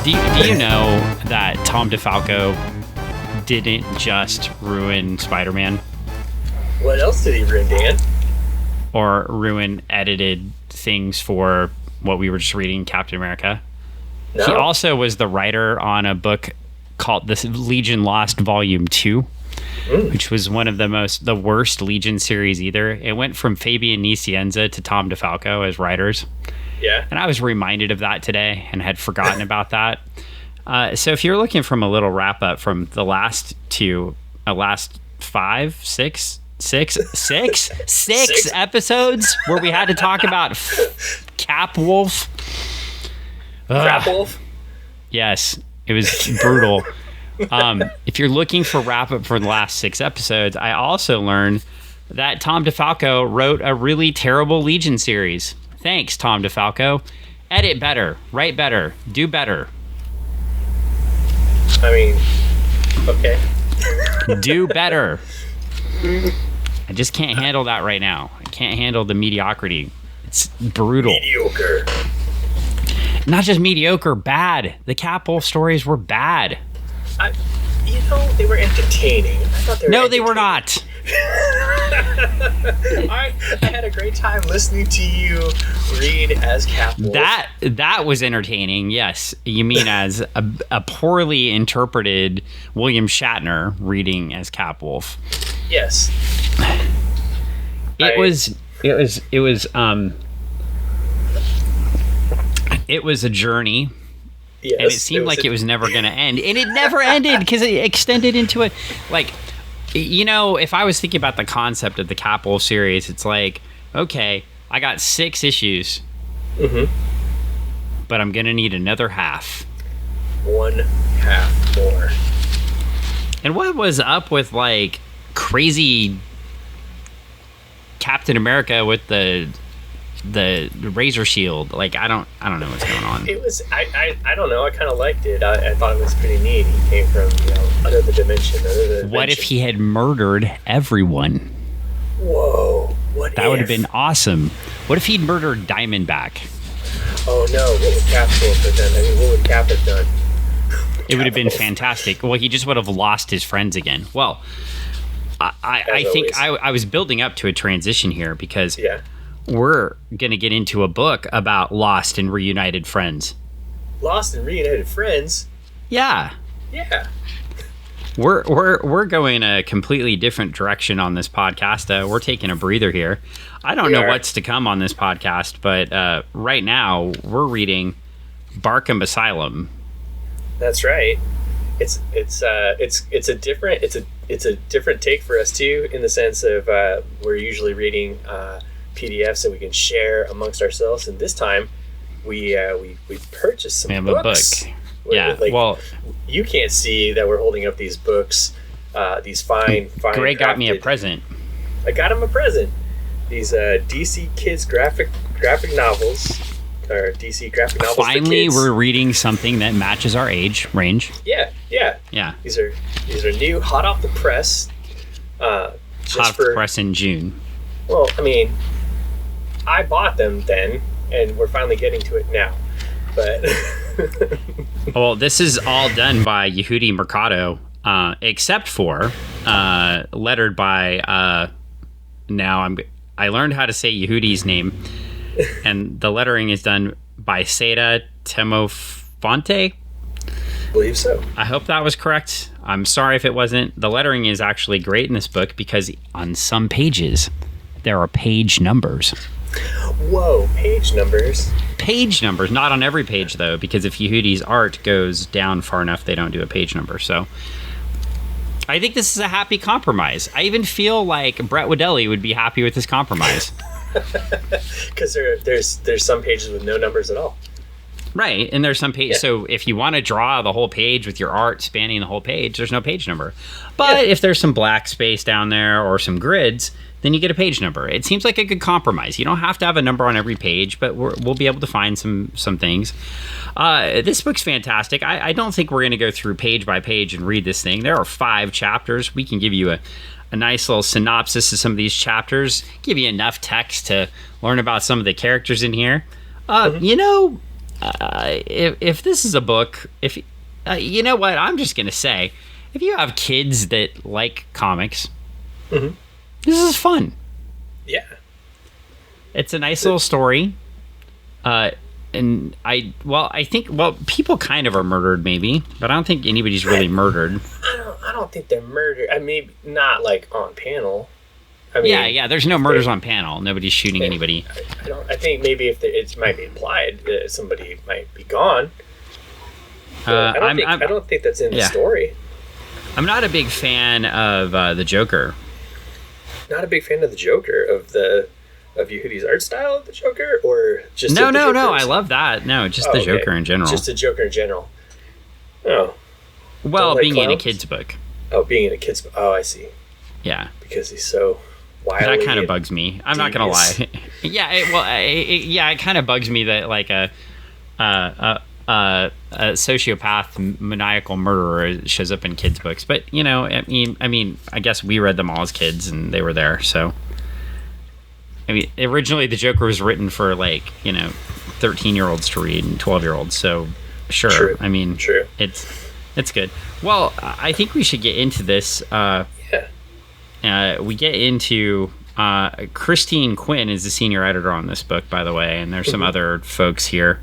Do you know that Tom DeFalco didn't just ruin Spider-Man? What else did he ruin, Dan? Or ruin edited things for what we were just reading, Captain America? No. He also was the writer on a book called The Legion Lost Volume 2, which was one of the worst Legion series either. It went from Fabian Nicienza to Tom DeFalco as writers. Yeah. And I was reminded of that today and had forgotten about that. So if you're looking from a little wrap up from the last six episodes where we had to talk about Cap Wolf. Crap Wolf? Yes, it was brutal. If you're looking for wrap up for the last 6 episodes, I also learned that Tom DeFalco wrote a really terrible Legion series. Thanks, Tom DeFalco. Edit better, write better, do better. I mean, okay. Do better. I just can't handle that right now. I can't handle the mediocrity. It's brutal. Mediocre. Not just mediocre, bad. The Cap Wolf stories were bad. They were entertaining. I thought they were not. I had a great time listening to you read as Cap Wolf. That was entertaining, yes. You mean as a poorly interpreted William Shatner reading as Cap Wolf. Yes. It was a journey. Yes, and it seemed like it was never going to end. And it never ended because it extended into it. Like, if I was thinking about the concept of the Cap Wolf series, it's like, okay, I got 6 issues. Mm-hmm. But I'm going to need another half. One half more. And what was up with, like, crazy Captain America with the razor shield? Like, I don't know what's going on. It was I don't know, I kind of liked it. I thought it was pretty neat. He came from another dimension. What if he had murdered everyone? Whoa, that would have been awesome. What if he'd murdered Diamondback? Oh no, what would Cap have done? I mean, what would Cap have done? It would have been fantastic. Well, he just would have lost his friends again. Well, I think I was building up to a transition here because we're going to get into a book about lost and reunited friends. Lost and reunited friends? Yeah. Yeah. We're going a completely different direction on this podcast. We're taking a breather here. I don't know what's to come on this podcast, but right now we're reading Barkham Asylum. That's right. It's a different take for us too, in the sense of we're usually reading PDFs that we can share amongst ourselves, and this time we purchased some books. Yeah, well, you can't see that we're holding up these books, these fine. Greg got me a present. I got him a present. These DC Kids graphic novels, or DC graphic novels. Finally, we're reading something that matches our age range. Yeah. These are new, hot off the press. Hot off the press in June. Well, I mean, I bought them then, and we're finally getting to it now. But well, this is all done by Yehudi Mercado, except for lettered by. I learned how to say Yehudi's name, and the lettering is done by Saida Temofonte. I believe so. I hope that was correct. I'm sorry if it wasn't. The lettering is actually great in this book because on some pages there are page numbers. Whoa, page numbers. Page numbers, not on every page though, because if Yehudi's art goes down far enough, they don't do a page number. So I think this is a happy compromise. I even feel like Brett Wadelli would be happy with this compromise. Because there's some pages with no numbers at all. Right, and there's some page. Yeah. So if you want to draw the whole page with your art spanning the whole page, there's no page number. But if there's some black space down there or some grids, then you get a page number. It seems like a good compromise. You don't have to have a number on every page, but we'll be able to find some things. This book's fantastic. I don't think we're going to go through page by page and read this thing. There are 5 chapters. We can give you a nice little synopsis of some of these chapters, give you enough text to learn about some of the characters in here. if this is a book, if you know what, I'm just gonna say, if you have kids that like comics, this is fun. Yeah, it's a nice little story. And I think people kind of are murdered, maybe, but I don't think anybody's really murdered. I don't think they're murdered. I mean, not like on panel. I mean, yeah. There's no murders on panel. Nobody's shooting anybody. I think maybe if it might be implied that somebody might be gone. I don't think that's in the story. I'm not a big fan of the Joker. Not a big fan of the Joker of Yehudi's art style of the Joker, or just no. I love that. No, just the Joker in general. Just the Joker in general. Oh, well, being in a kid's book. Oh, being in a kid's book. Oh, I see. Yeah, because he's so wily. That kind of bugs me. I'm not gonna lie. It kind of bugs me that like a sociopath, maniacal murderer shows up in kids' books. But I mean, I guess we read them all as kids, and they were there. So, I mean, originally the Joker was written for 13-year-olds to read and 12-year-olds. So, sure. True. I mean, true. It's good. Well, I think we should get into this. We get into Christine Quinn is the senior editor on this book, by the way, and there's some other folks here.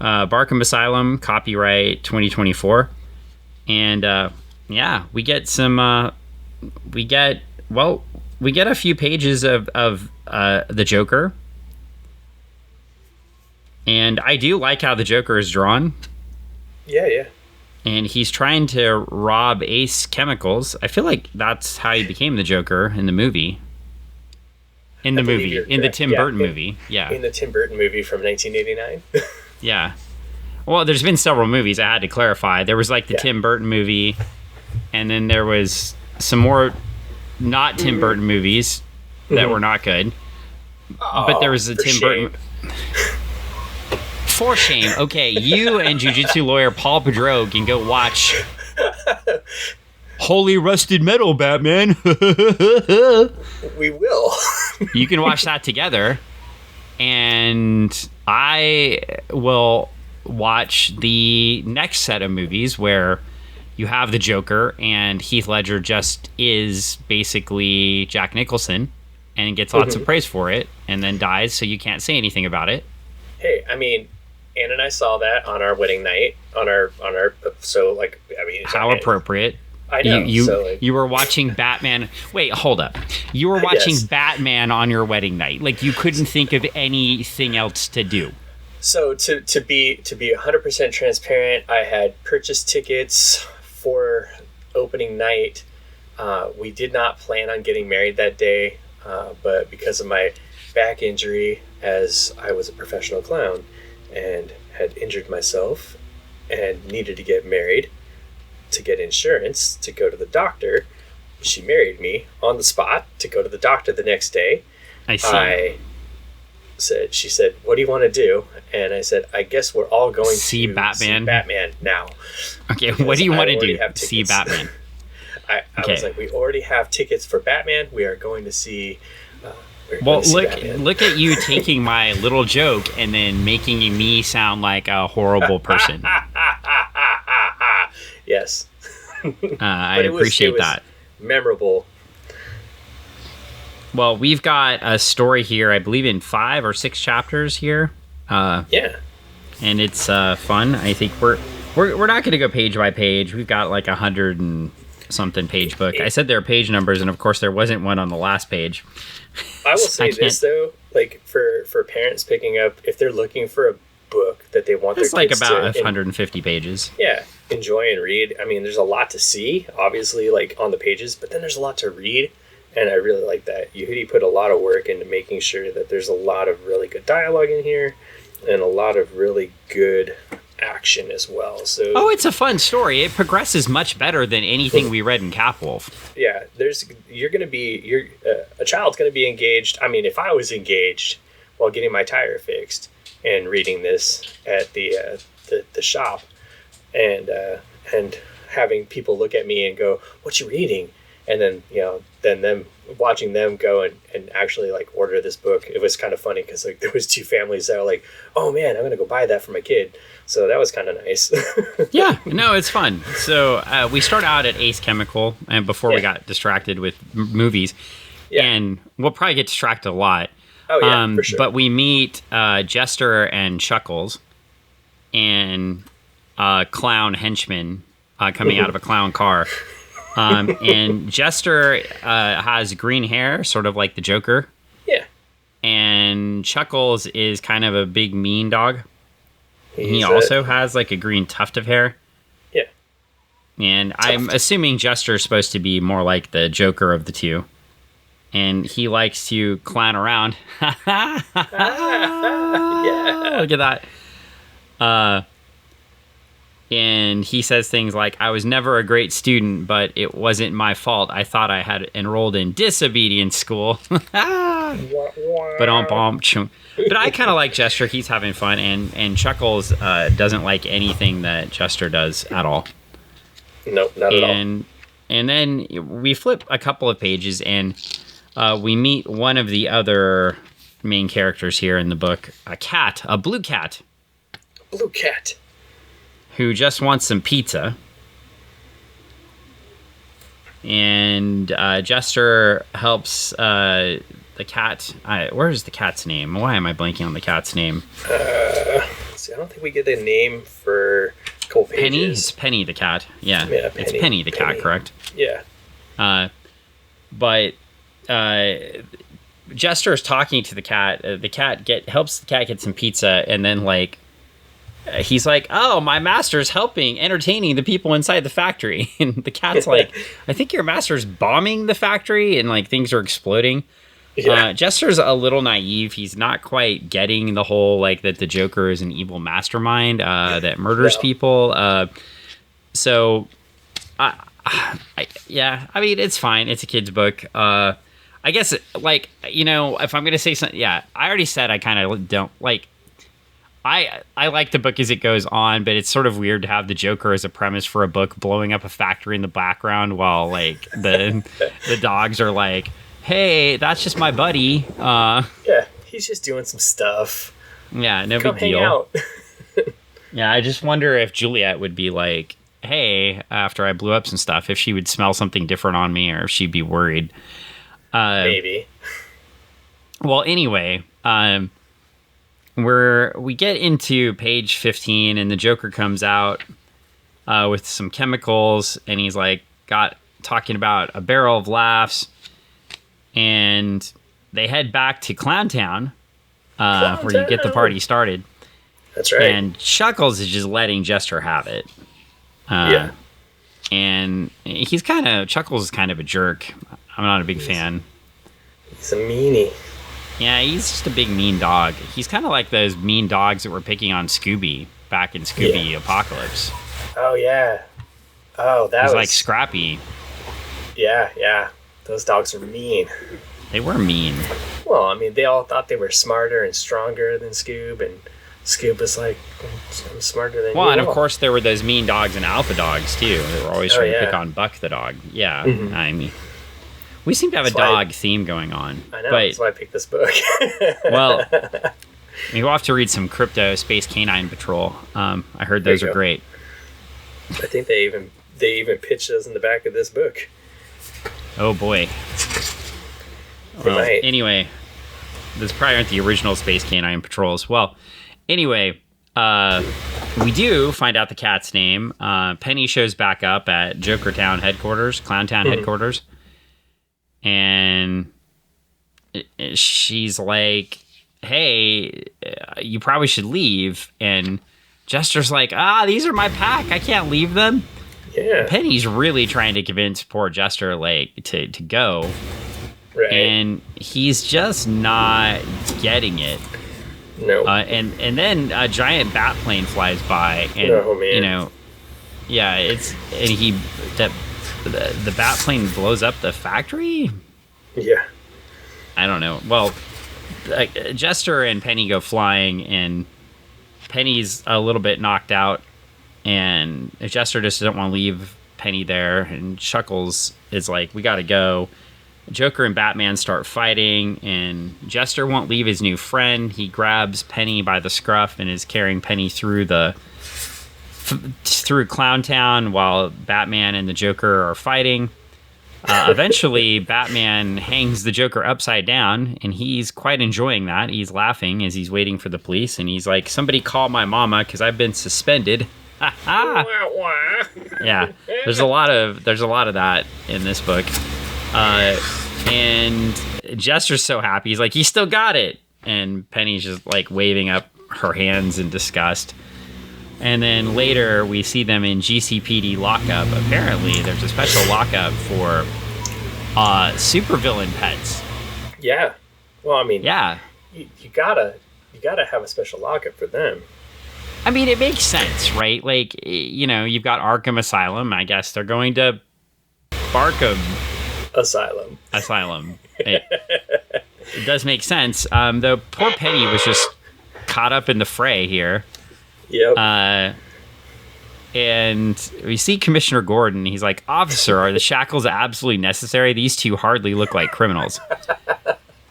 Barkham Asylum, copyright 2024, and we get some. We get a few pages of the Joker, and I do like how the Joker is drawn. Yeah. And he's trying to rob Ace Chemicals. I feel like that's how he became the Joker in the movie. In the Tim Burton movie. Yeah. In the Tim Burton movie from 1989. Yeah. Well, there's been several movies. I had to clarify. There was the Tim Burton movie, and then there was some more not Tim Burton movies that were not good. But there was a Tim Burton. For shame. Okay, you and jiu-jitsu lawyer Paul Pedro can go watch Holy Rusted Metal, Batman. We will. You can watch that together, and I will watch the next set of movies where you have the Joker and Heath Ledger just is basically Jack Nicholson and gets lots of praise for it and then dies, so you can't say anything about it. Hey, I mean, Ann and I saw that on our wedding night, how appropriate. I know. You were watching Batman. Wait, hold up. You were watching Batman on your wedding night. You couldn't think of anything else to do. So to be 100% transparent, I had purchased tickets for opening night. We did not plan on getting married that day, but because of my back injury, as I was a professional clown and had injured myself and needed to get married to get insurance to go to the doctor, she married me on the spot to go to the doctor the next day. I see. She said, "What do you want to do?" And I said, "I guess we're all going to see Batman now." Okay, what do you want to do? See Batman. I was like, we already have tickets for Batman. We are going to see. Look at you taking my little joke and then making me sound like a horrible person. Yes. I appreciate that. Memorable. Well, we've got a story here, I believe in 5 or 6 chapters here. Yeah. And it's fun. I think we're not going to go page by page. We've got 100 and something page book. I said there are page numbers, and of course there wasn't one on the last page. I will say this though, for parents picking up, if they're looking for a book that they want their kids about 150 pages. Yeah, enjoy and read. I mean, there's a lot to see, obviously, on the pages, but then there's a lot to read, and I really like that. Yehudi put a lot of work into making sure that there's a lot of really good dialogue in here, and a lot of really good action as well. So it's a fun story. It progresses much better than anything we read in Capwolf. Yeah, a child's going to be engaged. I mean, if I was engaged while getting my tire fixed and reading this at the shop and having people look at me and go, "What you reading?" And then, then them watching them go and actually like order this book, it was kind of funny because like there was two families that were like, oh man, I'm gonna go buy that for my kid. So that was kind of nice. Yeah, no, it's fun. So we start out at Ace Chemical, and before we got distracted with movies, and we'll probably get distracted a lot. Oh yeah, for sure. But we meet Jester and Chuckles, and clown henchman coming out of a clown car. And Jester has green hair, sort of like the Joker. Yeah. And Chuckles is kind of a big mean dog. He also has like a green tuft of hair. Yeah. And I'm assuming Jester's supposed to be more like the Joker of the two. And he likes to clown around. Yeah. Look at that. And he says things like, I was never a great student, but it wasn't my fault. I thought I had enrolled in disobedience school. But I kind of like Jester. He's having fun. And Chuckles doesn't like anything that Jester does at all. Nope, not at all. And then we flip a couple of pages, and we meet one of the other main characters here in the book, a blue cat. Blue cat. Who just wants some pizza. And Jester helps the cat. Where's the cat's name? Why am I blanking on the cat's name? See, I don't think we get the name for a couple pages. Penny? It's Penny the cat. Yeah, Penny. It's Penny the cat, correct? Yeah. But Jester is talking to the cat. The cat helps the cat get some pizza, and then like he's like, oh, my master's entertaining the people inside the factory. And the cat's like, I think your master's bombing the factory, and like things are exploding. Yeah. Jester's a little naive. He's not quite getting the whole like that the Joker is an evil mastermind that murders people. So, I mean, it's fine. It's a kid's book. I guess, like, if I'm going to say something, I already said I kind of don't like. I like the book as it goes on, but it's sort of weird to have the Joker as a premise for a book blowing up a factory in the background while like the dogs are like, hey, that's just my buddy. Yeah, he's just doing some stuff. Yeah, no Come big deal. Hang out. Yeah, I just wonder if Juliet would be like, hey, after I blew up some stuff, if she would smell something different on me, or if she'd be worried. Maybe. Well, anyway, we get into page 15, and the Joker comes out with some chemicals, and he's like talking about a barrel of laughs, and they head back to Clowntown, where you get the party started. That's right. And Chuckles is just letting Jester have it. Yeah. And Chuckles is kind of a jerk. I'm not a big fan. He's a meanie. Yeah, he's just a big mean dog. He's kind of like those mean dogs that were picking on Scooby back in Scooby Apocalypse. Oh, yeah. Oh, that was like Scrappy. Yeah. Those dogs are mean. They were mean. Well, I mean, they all thought they were smarter and stronger than Scoob, and Scoob was like, I'm smarter than you. Well, and of course there were those mean dogs and alpha dogs, too. They were always trying to pick on Buck the dog. Yeah, I mean, we seem to have a dog theme going on. I know, that's why I picked this book. Well, we'll have to read some Crypto Space Canine Patrol. I heard those are great. I think they even pitched those in the back of this book. Oh, boy. Well, anyway, those probably aren't the original Space Canine Patrols. Well, anyway, we do find out the cat's name. Penny shows back up at Jokertown headquarters, Clowntown headquarters. And she's like, hey, you probably should leave. And Jester's like, these are my pack. I can't leave them. Yeah. Penny's really trying to convince poor Jester like to go. Right. And he's just not getting it. No. And then a giant bat plane flies by, and the bat plane blows up the factory. Yeah. I don't know. Well, Jester and Penny go flying, and Penny's a little bit knocked out, and Jester just doesn't want to leave Penny there, and Chuckles is like, we gotta go. Joker and Batman start fighting, and Jester won't leave his new friend. He grabs Penny by the scruff and is carrying Penny through Clown Town while Batman and the Joker are fighting. Eventually, Batman hangs the Joker upside down, and he's quite enjoying that. He's laughing as he's waiting for the police, and he's like, somebody call my mama because I've been suspended. Yeah, there's a lot of that in this book. And Jester's so happy. He's like, he still got it. And Penny's just like waving up her hands in disgust. And then later we see them in GCPD lockup. Apparently there's a special lockup for supervillain pets. Yeah. Well, I mean, yeah, you gotta have a special lockup for them. I mean, it makes sense, right? Like, you know, you've got Arkham Asylum. I guess they're going to Barkham Asylum. It does make sense. Though poor Penny was just caught up in the fray here. Yep. And we see Commissioner Gordon. He's like, officer, are the shackles absolutely necessary? These two hardly look like criminals.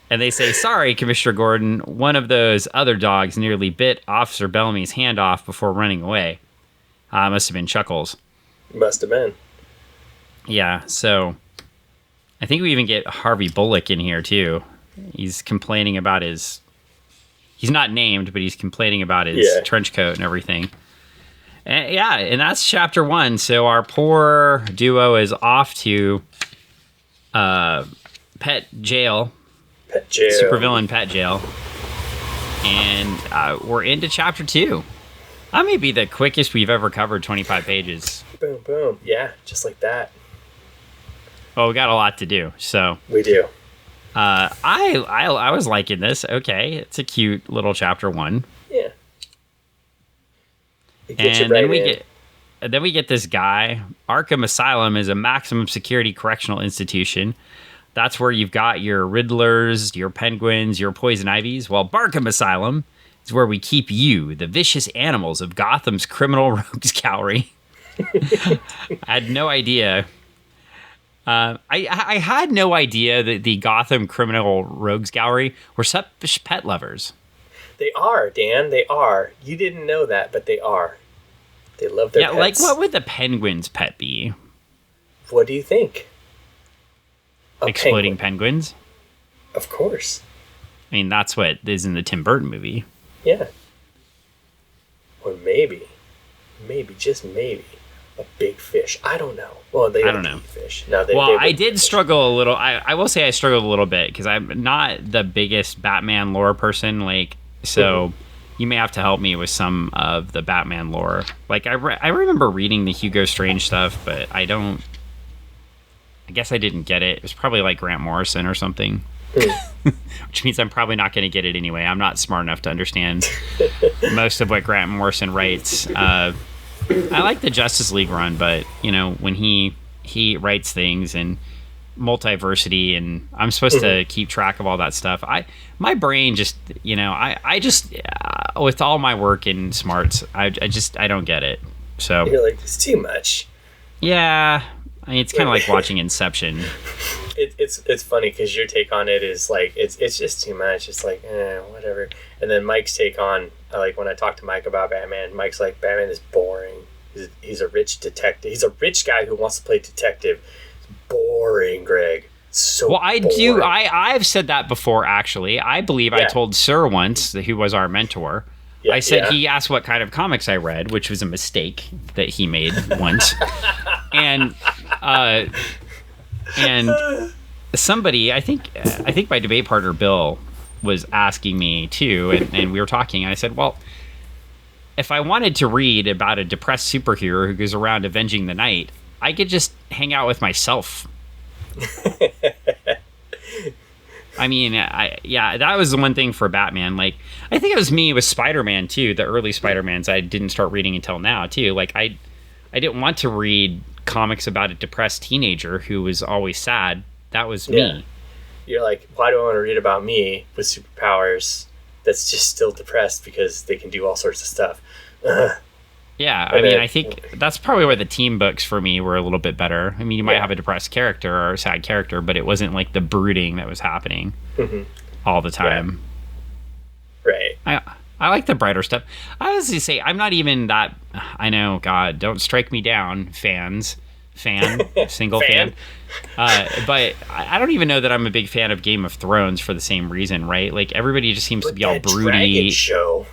And they say, sorry, Commissioner Gordon, one of those other dogs nearly bit Officer Bellamy's hand off before running away. Must have been Chuckles. Must have been. Yeah, so I think we even get Harvey Bullock in here, too. He's complaining about his... He's not named, but he's complaining about his trench coat and everything. And that's chapter 1. So our poor duo is off to pet jail. Supervillain pet jail. And we're into chapter 2. That may be the quickest we've ever covered 25 pages. Boom, boom. Yeah, just like that. Well, we got a lot to do, so... We do. I was liking this. Okay, it's a cute little chapter 1. Yeah. And then we get this guy. Arkham Asylum is a maximum security correctional institution. That's where you've got your Riddlers, your Penguins, your Poison Ivies. While Barkham Asylum is where we keep you, the vicious animals of Gotham's criminal rogues gallery. I had no idea. I had no idea that the Gotham criminal rogues gallery were such pet lovers. They are, Dan. They are. You didn't know that, but they are. They love their pets. Like what would the Penguin's pet be? What do you think? Exploding penguins? Of course. I mean, that's what is in the Tim Burton movie. Yeah. Or maybe, just maybe, a big fish. I don't know. Well, I don't know. Fish. No, I did struggle a little. I will say I struggled a little bit because I'm not the biggest Batman lore person. Like, so you may have to help me with some of the Batman lore. Like, I remember reading the Hugo Strange stuff, but I guess I didn't get it. It was probably like Grant Morrison or something. Which means I'm probably not going to get it anyway. I'm not smart enough to understand most of what Grant Morrison writes. I like the Justice League run, but you know, when he writes things and multiversity, and I'm supposed to keep track of all that stuff. My brain just, you know, I just with all my work in smarts, I don't get it. So you're like, it's too much. Yeah. I mean, it's kind of like watching Inception. It's funny because your take on it is like it's just too much. It's like whatever. And then Mike's take on, like when I talk to Mike about Batman, Mike's like, Batman is boring. He's a rich detective. He's a rich guy who wants to play detective. It's boring, Greg. So well, I boring. do. I've said that before. Actually, I believe I told Sir once, who was our mentor. I said he asked what kind of comics I read, which was a mistake that he made once. And somebody, I think my debate partner Bill was asking me too, and we were talking, and I said, well, if I wanted to read about a depressed superhero who goes around avenging the night, I could just hang out with myself. I mean, that was the one thing for Batman. Like, I think it was me with Spider-Man too. The early Spider-Mans I didn't start reading until now too. Like, I didn't want to read comics about a depressed teenager who was always sad. That was me. You're like, why do I want to read about me with superpowers that's just still depressed because they can do all sorts of stuff? Yeah, I mean, I think that's probably where the team books for me were a little bit better. I mean, you might have a depressed character or a sad character, but it wasn't like the brooding that was happening all the time. Right. I like the brighter stuff. I was going to say, I'm not even that, I know, God, don't strike me down, single fan. But I don't even know that I'm a big fan of Game of Thrones for the same reason, right? Like, everybody just seems to be all broody. Dragon show.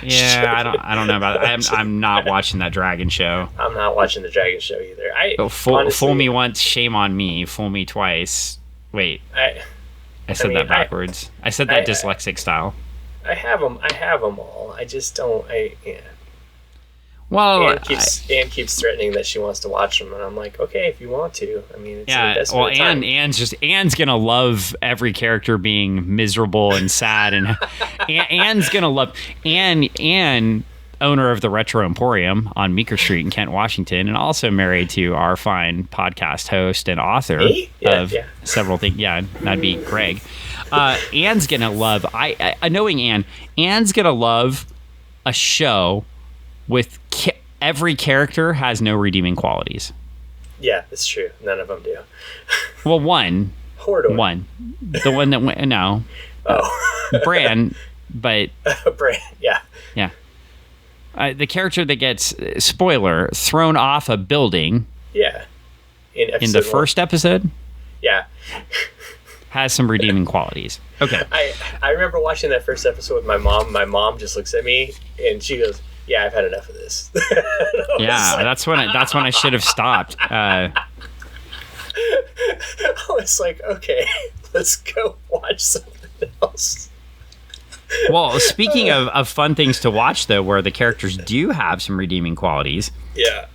Yeah, I don't know about it. I'm not watching that dragon show. I'm not watching the dragon show either. Honestly, fool me once, shame on me. Fool me twice. Wait, I said that backwards. I said that dyslexic style. I have them all. I just don't. Yeah. Well, Anne keeps threatening that she wants to watch them, and I'm like, okay, if you want to. I mean, it's yeah. Well, Anne's gonna love every character being miserable and sad, and Anne's gonna love Anne, owner of the Retro Emporium on Meeker Street in Kent, Washington, and also married to our fine podcast host and author of several things. Yeah, that'd be Greg. Anne's gonna love. Knowing Anne's gonna love a show with every character has no redeeming qualities. Yeah, it's true. None of them do. Well, one. Hordor. One. The one that went. No. Oh. Bran, but. Bran, yeah. Yeah. The character that gets, spoiler, thrown off a building. Yeah. In the first episode. Yeah. Has some redeeming qualities. Okay. I remember watching that first episode with my mom. My mom just looks at me and she goes, "Yeah, I've had enough of this." Yeah, like, that's when I should have stopped. I was like, okay, let's go watch something else. Well, speaking of fun things to watch, though, where the characters do have some redeeming qualities. Yeah.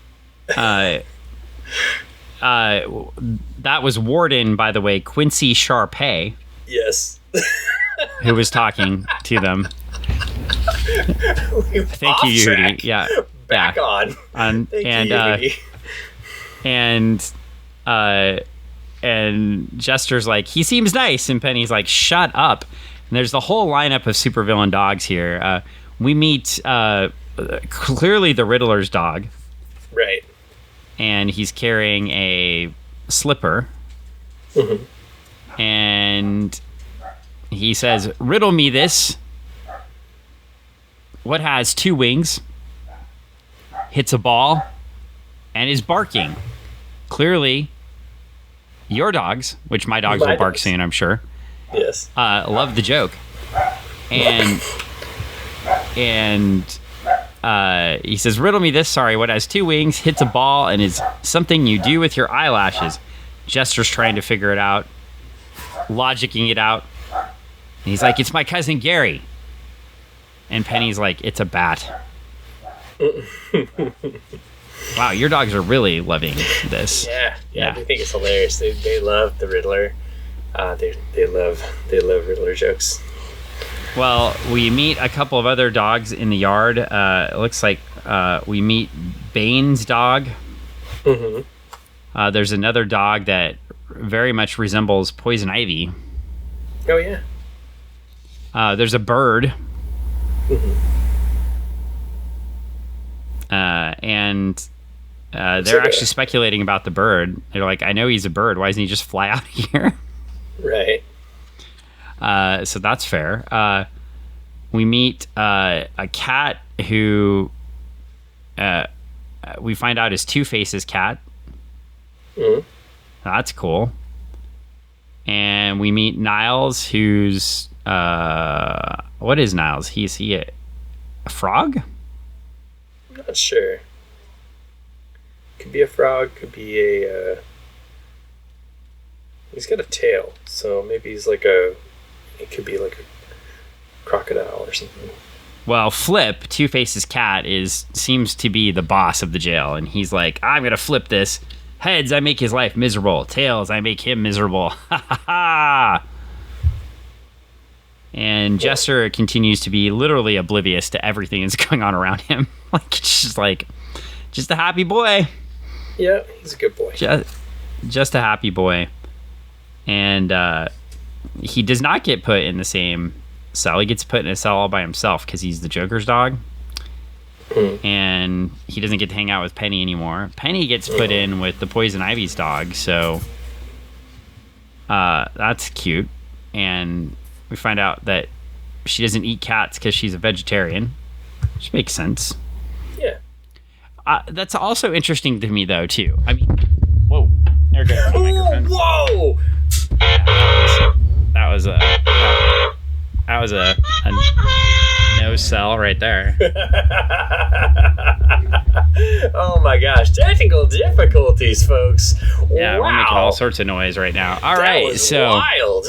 That was Warden, by the way, Quincy Sharpay. Yes. Who was talking to them. Thank you, Yehudi. Yeah. Back on. Thank you, Yehudi. And Jester's like, he seems nice, and Penny's like, shut up. And there's the whole lineup of supervillain dogs here. We meet clearly the Riddler's dog. Right. And he's carrying a slipper. Mm-hmm. And he says, "Riddle me this. What has 2 wings, hits a ball, and is barking?" Clearly, your dogs, which my dogs will bark soon, I'm sure. Yes. Love the joke. And he says, "Riddle me this. Sorry, what has 2 wings, hits a ball, and is something you do with your eyelashes?" Jester's trying to figure it out, logicking it out. And he's like, "It's my cousin Gary." And Penny's like, "It's a bat." Wow, your dogs are really loving this. Yeah. They think it's hilarious. They love the Riddler. They love Riddler jokes. Well, we meet a couple of other dogs in the yard. It looks like we meet Bane's dog. Mm-hmm. There's another dog that very much resembles Poison Ivy. Oh, yeah. There's a bird. Mm-hmm. And they're actually speculating about the bird. They're like, I know he's a bird. Why doesn't he just fly out of here? Right. So that's fair. We meet a cat who we find out is Two-Face's cat. Mm-hmm. That's cool. And we meet Niles, who's what is Niles? Is he a frog? I'm not sure. Could be a frog. Could be a. He's got a tail, so maybe he's like a. It could be like a crocodile or something. Well, Flip, Two-Face's cat, seems to be the boss of the jail, and he's like, "I'm gonna flip this. Heads, I make his life miserable. Tails, I make him miserable." Ha ha ha! And Jester continues to be literally oblivious to everything that's going on around him. Like, it's just a happy boy. Yeah, he's a good boy. Just a happy boy. And he does not get put in the same cell. He gets put in a cell all by himself because he's the Joker's dog. and he doesn't get to hang out with Penny anymore. Penny gets put in with the Poison Ivy's dog, so that's cute. And we find out that she doesn't eat cats because she's a vegetarian, which makes sense. Yeah. That's also interesting to me, though, too. I mean, whoa, there goes the microphone. Whoa! That was a no sell right there. Oh my gosh, technical difficulties, folks. Yeah, wow. We're making all sorts of noise right now. All right, so wild.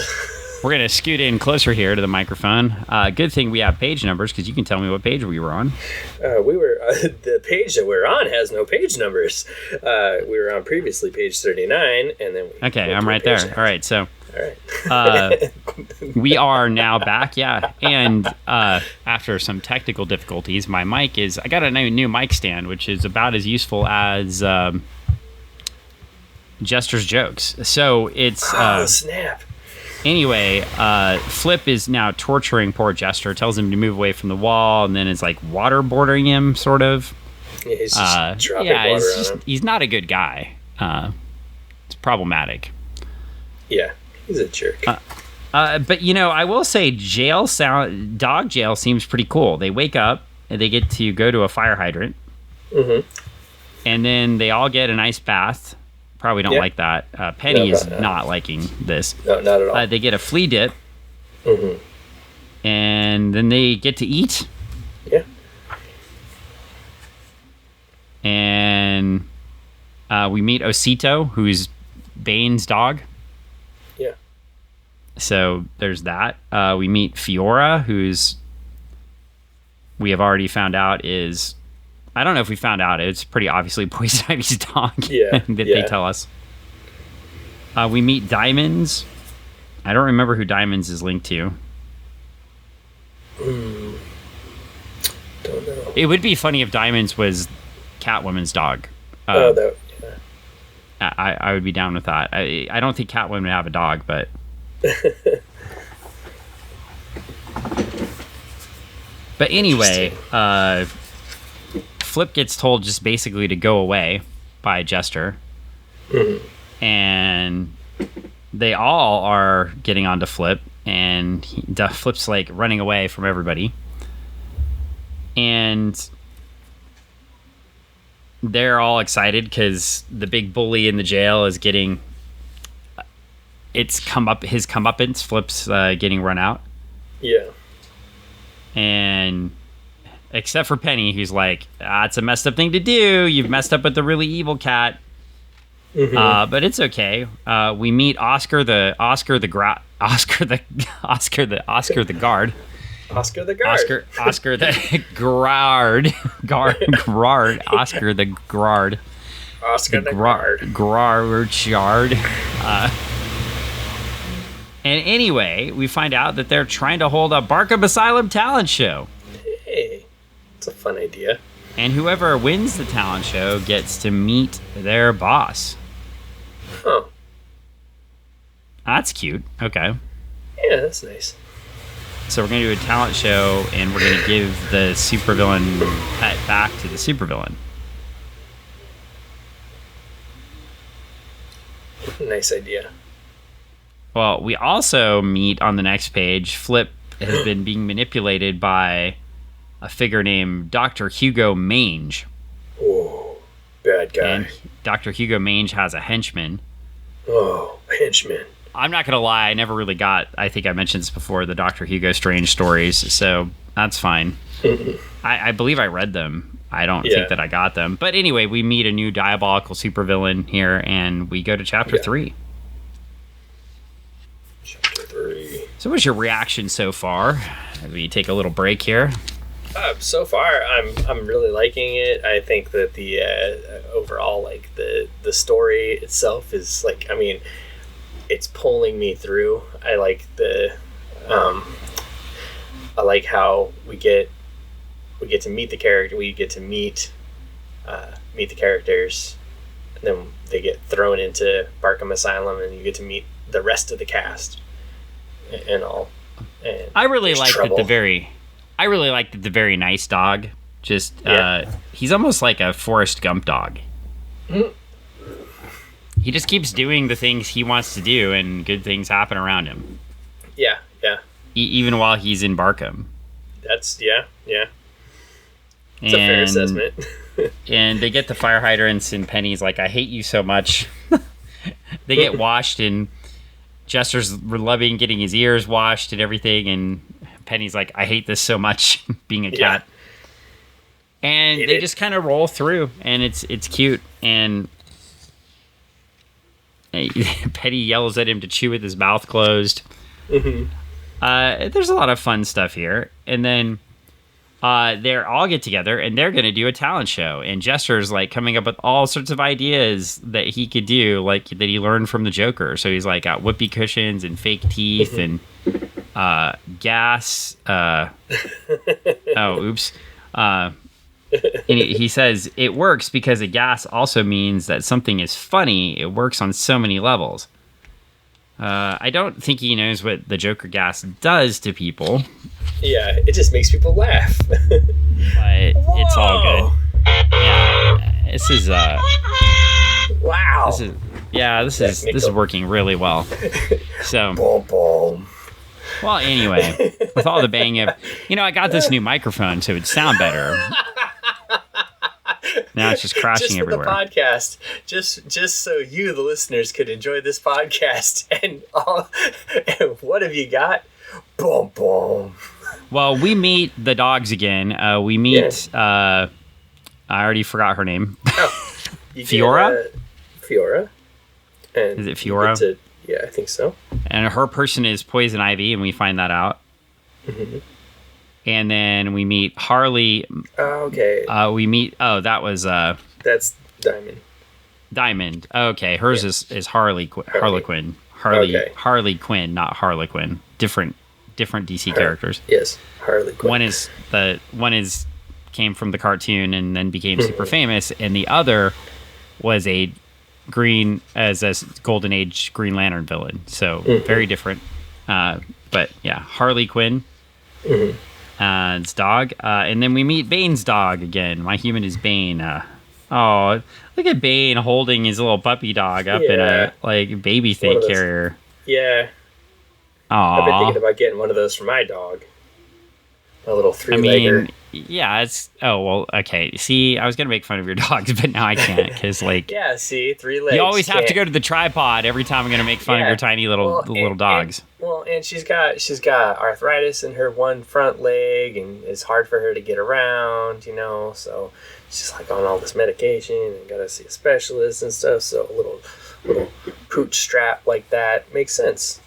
We're going to scoot in closer here to the microphone. Good thing we have page numbers, because you can tell me what page we were on. The page that we're on has no page numbers. We were on previously page 39, and then okay, I'm right there. All right, so all right. we are now back, yeah. And after some technical difficulties, my mic is... I got a new mic stand, which is about as useful as Jester's jokes. So it's... snap. Anyway, Flip is now torturing poor Jester, tells him to move away from the wall, and then is like waterboarding him, sort of. Yeah, he's just dropping water on him. He's not a good guy. It's problematic. Yeah, he's a jerk. But, you know, I will say dog jail seems pretty cool. They wake up, and they get to go to a fire hydrant. Mm-hmm. And then they all get a nice bath. Probably don't like that. Penny is not liking this. No, not at all. They get a flea dip. Mm-hmm. And then they get to eat. Yeah. And we meet Osito, who's Bane's dog. Yeah. So there's that. We meet Fiora, who's... we have already found out is... I don't know if we found out. It's pretty obviously Poison Ivy's dog. Yeah. They tell us. We meet Diamonds. I don't remember who Diamonds is linked to. Don't know. It would be funny if Diamonds was Catwoman's dog. Yeah. I would be down with that. I don't think Catwoman would have a dog, but... But anyway, Flip gets told just basically to go away by Jester. Mm-hmm. And they all are getting onto Flip, and Flip's like running away from everybody. And they're all excited because the big bully in the jail is getting his comeuppance. Flip's getting run out. Yeah. And except for Penny, who's like, it's a messed up thing to do. You've messed up with the really evil cat. Mm-hmm. But it's okay. We meet Oscar the guard. Oscar the guard. Oscar the Grard. Oscar the Grard. Oscar the Grard. Grard. And anyway, we find out that they're trying to hold a Barkham Asylum talent show. Hey, it's a fun idea. And whoever wins the talent show gets to meet their boss. Huh. That's cute. Okay. Yeah, that's nice. So we're going to do a talent show, and we're going to give the supervillain pet back to the supervillain. Nice idea. Well, we also meet on the next page, Flip has been being manipulated by a figure named Dr. Hugo Mange. Oh, bad guy. And Dr. Hugo Mange has a henchman. Oh, henchman. I'm not going to lie, I never really got, I think I mentioned this before, the Dr. Hugo Strange stories, so that's fine. I believe I read them. I don't think that I got them. But anyway, we meet a new diabolical supervillain here, and we go to Chapter 3. Chapter 3. So what's your reaction so far? We take a little break here. So far, I'm really liking it. I think that the overall, like, the story itself is, like, I mean, it's pulling me through. I like I like how we get to meet the character. We get to meet the characters, and then they get thrown into Barkham Asylum, and you get to meet the rest of the cast and all. And I really liked that the very nice dog Just he's almost like a Forrest Gump dog. He just keeps doing the things he wants to do, and good things happen around him. Yeah. Even while he's in Barkham. That's It's a fair assessment. And they get the fire hydrants, and Penny's like, I hate you so much. They get washed, and Jester's loving getting his ears washed and everything, and Penny's like, I hate this so much, being a cat. And they just kind of roll through, and it's cute, and Penny yells at him to chew with his mouth closed. There's a lot of fun stuff here, and then they all get together, and they're going to do a talent show, and Jester's like coming up with all sorts of ideas that he could do, like that he learned from the Joker. So he's like got whoopee cushions and fake teeth and gas. And he says it works because a gas also means that something is funny. It works on so many levels. I don't think he knows what the Joker gas does to people. Yeah, it just makes people laugh. But it's all good. Yeah, this is wow. This is working really well. So boom, boom. Well, anyway, with all the bang of, I got this new microphone, so it'd sound better. Now it's just crashing just everywhere. The podcast, just so you, the listeners, could enjoy this podcast, and what have you got? Boom, boom. Well, we meet the dogs again. We meet. I already forgot her name. Fiora. Fiora. And is it Fiora? Yeah, I think so. And her person is Poison Ivy, and we find that out. Mm-hmm. And then we meet Harley. Oh, okay. That was... That's Diamond. Diamond. Okay, hers is Harlequin. Harley Quinn, not Harlequin. Different DC characters. Yes, Harley Quinn. One is came from the cartoon and then became super famous, and the other was a Golden Age Green Lantern villain. So very different. But yeah, Harley Quinn. Mm-hmm. It's dog. And then we meet Bane's dog again. My human is Bane. Look at Bane holding his little puppy dog up in a baby thing carrier. Yeah. Aww. I've been thinking about getting one of those for my dog. A little three-legger. Yeah, it's... Oh, well, okay. See, I was going to make fun of your dogs, but now I can't, because, yeah, see, 3 legs. You always have to go to the tripod every time I'm going to make fun of your tiny little dogs. And she's got arthritis in her one front leg, and it's hard for her to get around, so she's, on all this medication, and got to see a specialist and stuff, so a little pooch strap like that makes sense.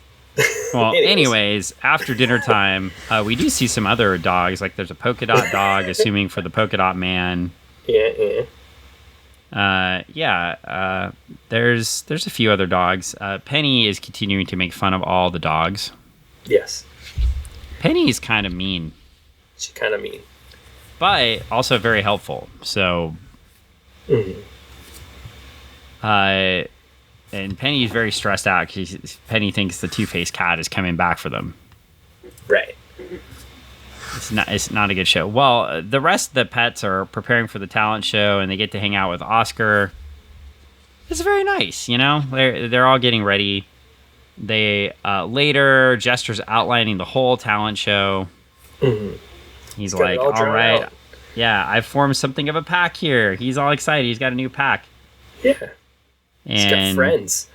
Well, anyways, after dinner time, we do see some other dogs. Like there's a polka dot dog, assuming for the polka dot man. Yeah. There's a few other dogs. Penny is continuing to make fun of all the dogs. Yes. Penny is kind of mean. She's kind of mean. But also very helpful. So... Mm-hmm. And Penny's very stressed out because Penny thinks the Two-Faced Cat is coming back for them. Right. It's not a good show. Well, the rest of the pets are preparing for the talent show, and they get to hang out with Oscar. It's very nice, They're all getting ready. They later, Jester's outlining the whole talent show. Mm-hmm. He's like, all right, out. Yeah, I've formed something of a pack here. He's all excited. He's got a new pack. Yeah. He's got friends.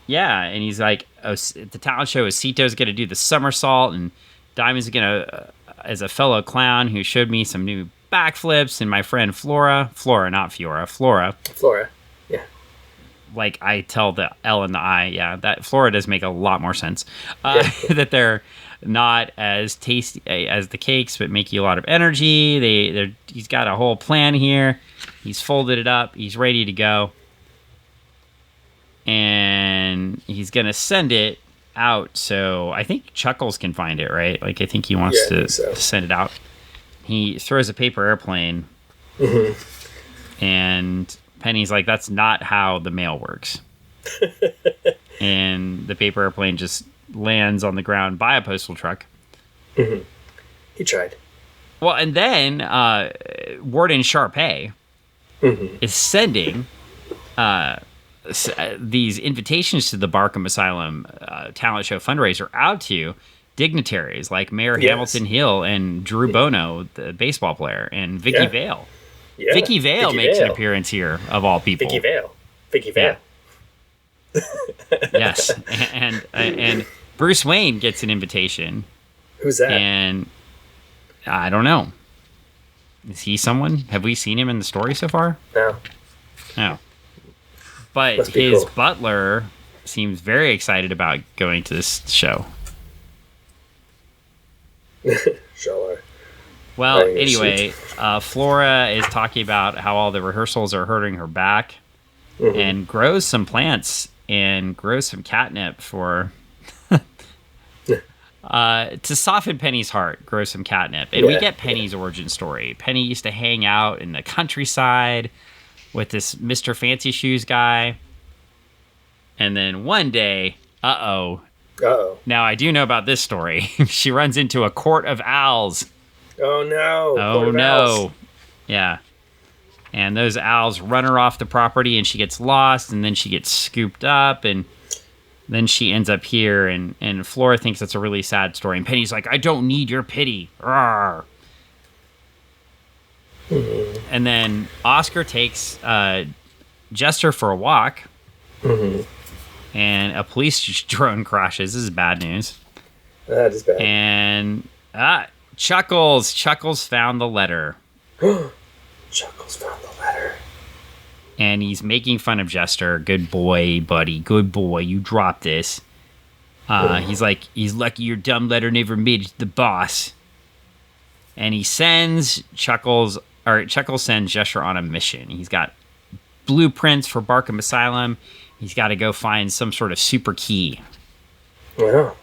Yeah, and he's like, the talent show is Sito's going to do the somersault, and Diamond's going to, as a fellow clown who showed me some new backflips, and my friend Flora, not Fiora, Flora, yeah. Like I tell the L and the I, yeah, that Flora does make a lot more sense. That they're not as tasty as the cakes, but make you a lot of energy. He's got a whole plan here. He's folded it up. He's ready to go. And he's going to send it out. So I think Chuckles can find it, right? I think he wants to send it out. He throws a paper airplane. Mm-hmm. And Penny's like, that's not how the mail works. And the paper airplane just lands on the ground by a postal truck. Mm-hmm. He tried. Well, and then Warden Sharpay is sending these invitations to the Barkham Asylum talent show fundraiser out to dignitaries like Mayor Hamilton Hill and Drew Bono, the baseball player, and Vicky Vale. Yeah. Vicky Vale makes an appearance here, of all people. Vicky Vale. Yeah. Yes, and Bruce Wayne gets an invitation. Who's that? And I don't know. Is he someone? Have we seen him in the story so far? No. But his butler seems very excited about going to this show. Sure. Well, anyway, Flora is talking about how all the rehearsals are hurting her back and grows some plants and grows some catnip for... to soften Penny's heart, grows some catnip. And we get Penny's origin story. Penny used to hang out in the countryside with this Mr. Fancy Shoes guy. And then one day, now I do know about this story. She runs into a court of owls. Oh no. Owls. Yeah. And those owls run her off the property and she gets lost and then she gets scooped up and then she ends up here and Flora thinks it's a really sad story. And Penny's like, I don't need your pity. Rawr. And then Oscar takes Jester for a walk. And a police drone crashes. This is bad news. That is bad. And Chuckles found the letter. Chuckles found the letter. And he's making fun of Jester. Good boy, buddy. Good boy. You dropped this. He's like, he's lucky your dumb letter never made it to the boss. And he sends Chuckles sends Jester on a mission. He's got blueprints for Barkham Asylum. He's got to go find some sort of super key. Wow.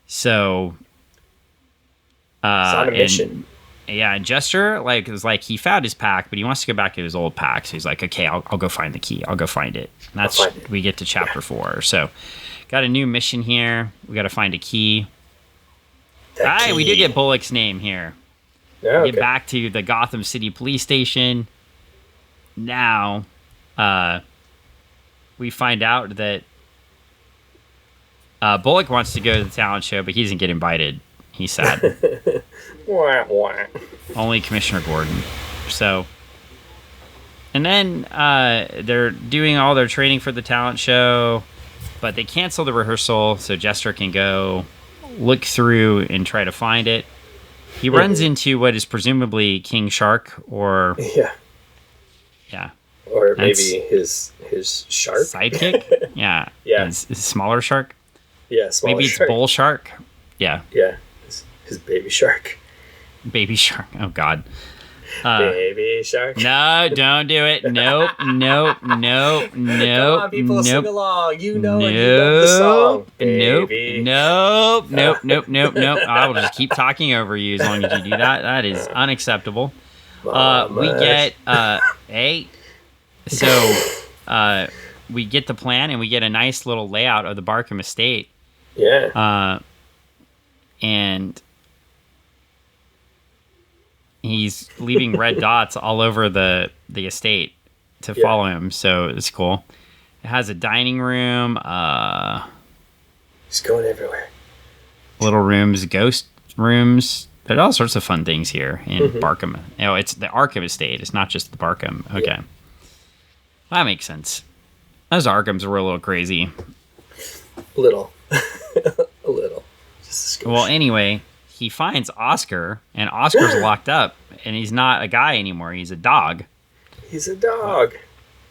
So, it's on a mission. And Jester is like he found his pack, but he wants to go back to his old pack. So he's like, okay, I'll go find the key. I'll go find it. And we get to chapter 4. So, got a new mission here. We got to find a key. We do get Bullock's name here. Yeah, Get back to the Gotham City Police Station. Now, we find out that Bullock wants to go to the talent show, but he doesn't get invited. He's sad. Only Commissioner Gordon. So, and then they're doing all their training for the talent show, but they cancel the rehearsal so Jester can go look through and try to find it. He runs into what is presumably King Shark or... Yeah. Or maybe his shark? Sidekick? Yeah. His smaller shark? Yeah, smaller Maybe it's shark. bull shark? Yeah. Yeah, his baby shark. Baby shark. Oh, God. Baby shark. No, don't do it. Nope. Come on, people, sing along. You know it. You love the song. Baby. Nope. I will just keep talking over you as long as you do that. That is unacceptable. We get we get the plan and we get a nice little layout of the Barkham estate. Yeah. And he's leaving red dots all over the estate to follow him, so it's cool. It has a dining room, he's going everywhere. Little rooms, ghost rooms. There's all sorts of fun things here in Barkham. It's the Arkham estate. It's not just the Barkham. Okay. Yeah. That makes sense. Those Arkhams were a little crazy. A little. A little. Just well, anyway, he finds Oscar, and Oscar's locked up, and he's not a guy anymore. He's a dog. He's a dog.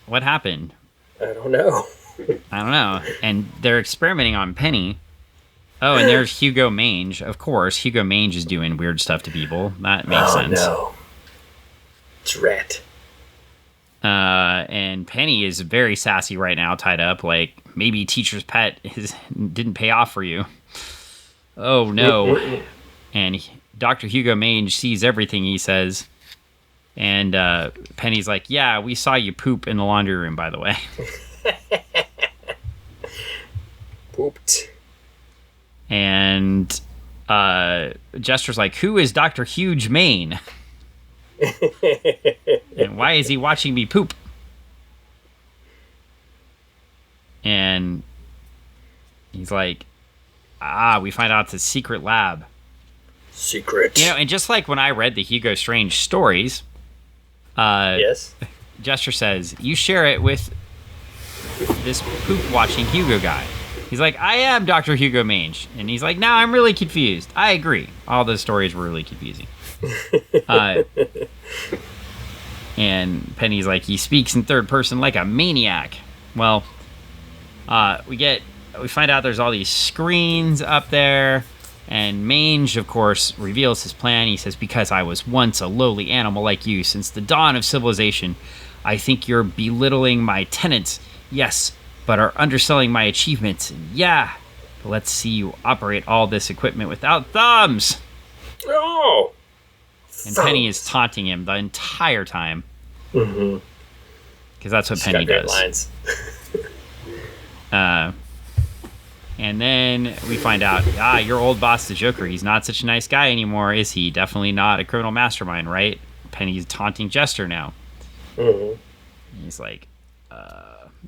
What happened? I don't know. And they're experimenting on Penny. Oh, and there's Hugo Mange. Of course, Hugo Mange is doing weird stuff to people. That makes sense. Oh, no. It's Rat. And Penny is very sassy right now, tied up. Like, maybe teacher's pet didn't pay off for you. Oh, no. And Dr. Hugo Mange sees everything he says. And Penny's like, yeah, we saw you poop in the laundry room, by the way. Pooped. And Jester's like, who is Dr. Huge Mane? And why is he watching me poop? And he's like, we find out it's a secret lab. Secret. And just like when I read the Hugo Strange stories, yes, Jester says, you share it with this poop-watching Hugo guy. He's like, I am Dr. Hugo Mange. And he's like, now I'm really confused. I agree. All those stories were really confusing. And Penny's like, he speaks in third person like a maniac. Well, we find out there's all these screens up there. And Mange, of course, reveals his plan. He says, because I was once a lowly animal like you since the dawn of civilization, I think you're belittling my tenets. Yes, but are underselling my achievements. Yeah, but let's see you operate all this equipment without thumbs. Oh! And Penny is taunting him the entire time. Mm-hmm. Because that's what She's Penny got does. great lines. And then we find out, your old boss, the Joker, he's not such a nice guy anymore, is he? Definitely not a criminal mastermind, right? Penny's taunting Jester now. Mm-hmm. He's like,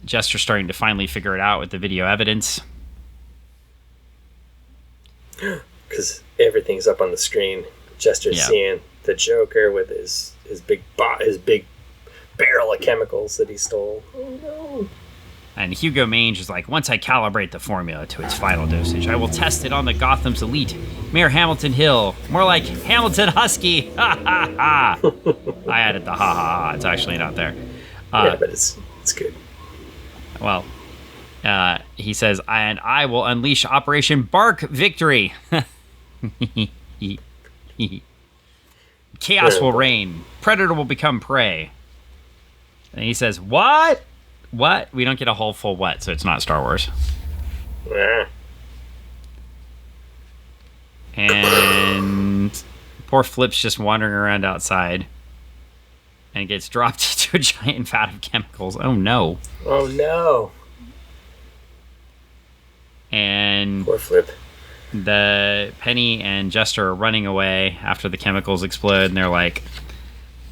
Jester's starting to finally figure it out with the video evidence. Because everything's up on the screen. Jester's seeing the Joker with his big barrel of chemicals that he stole. Oh no! And Hugo Mange is like, once I calibrate the formula to its final dosage, I will test it on the Gotham's elite, Mayor Hamilton Hill. More like Hamilton Husky. Ha ha ha! I added the ha ha ha. It's actually not there. Yeah, but it's good. Well, he says, and I will unleash Operation Bark Victory. Chaos will reign. Predator will become prey. And he says, what? What? We don't get a whole full what, so it's not Star Wars. Yeah. And poor Flip's just wandering around outside and gets dropped into a giant vat of chemicals. Oh no. Oh no. And poor Flip. The Penny and Jester are running away after the chemicals explode, and they're like,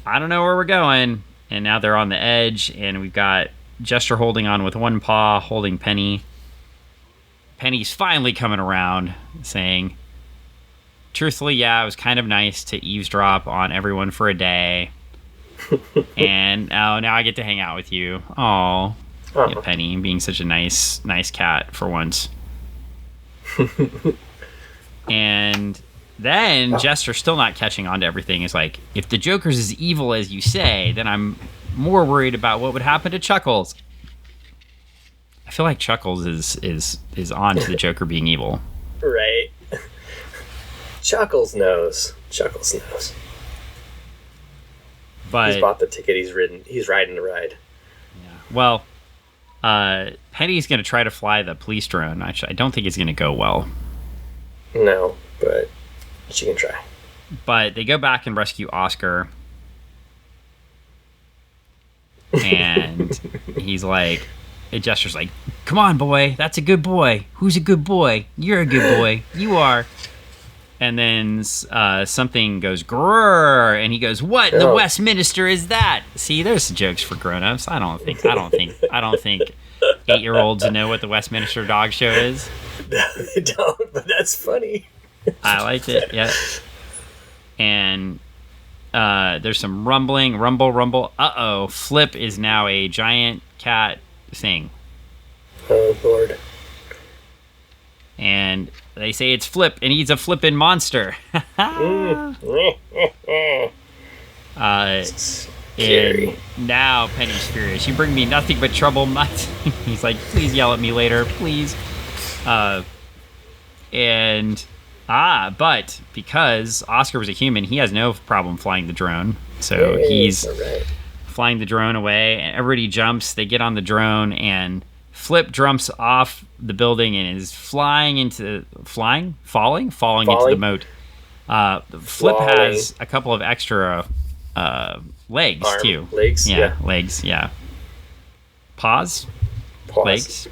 I don't know where we're going. And now they're on the edge, and we've got Jester holding on with one paw, holding Penny. Penny's finally coming around, saying, truthfully, yeah, it was kind of nice to eavesdrop on everyone for a day. And now I get to hang out with you. Aw. Yeah, Penny, being such a nice cat for once. And then Jester, still not catching on to everything, is like, if the Joker's as evil as you say, then I'm more worried about what would happen to Chuckles. I feel like Chuckles is on to the Joker being evil. Right. Chuckles knows. But he's bought the ticket, he's riding the ride. Yeah. Well, Penny's going to try to fly the police drone. Actually, I don't think it's going to go well. No, but she can try. But they go back and rescue Oscar. And he's like, Jester's like, come on, boy. That's a good boy. Who's a good boy? You're a good boy. You are. And then something goes grrr, and he goes, "What in the Westminster is that?" See, there's jokes for grown-ups. I don't think 8-year-olds know what the Westminster Dog Show is. No, they don't, but that's funny. I liked it. Yeah. And there's some rumble. Uh-oh, Flip is now a giant cat thing. Oh, Lord. And they say it's Flip, and he's a flippin' monster. And now Penny's furious. You bring me nothing but trouble, mutt. He's like, please yell at me later, please. But because Oscar was a human, he has no problem flying the drone. So he's flying the drone away, and everybody jumps. They get on the drone, and Flip jumps off the building and is falling into the moat. Flip has a couple of extra legs too. Legs, yeah. Legs, yeah. Paws. Legs.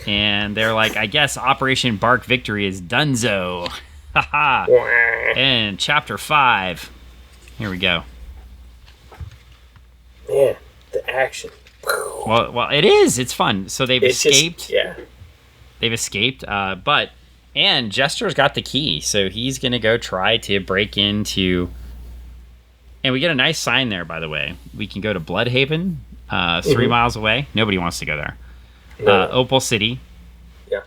And they're like, I guess Operation Bark Victory is donezo. Haha. And chapter 5. Here we go. Man, the action. Well, it is. It's fun. So they've escaped. Yeah. They've escaped. And Jester's got the key, so he's gonna go try to break into. And we get a nice sign there, by the way. We can go to Bloodhaven, 3 miles away. Nobody wants to go there. No. Opal City. Yeah.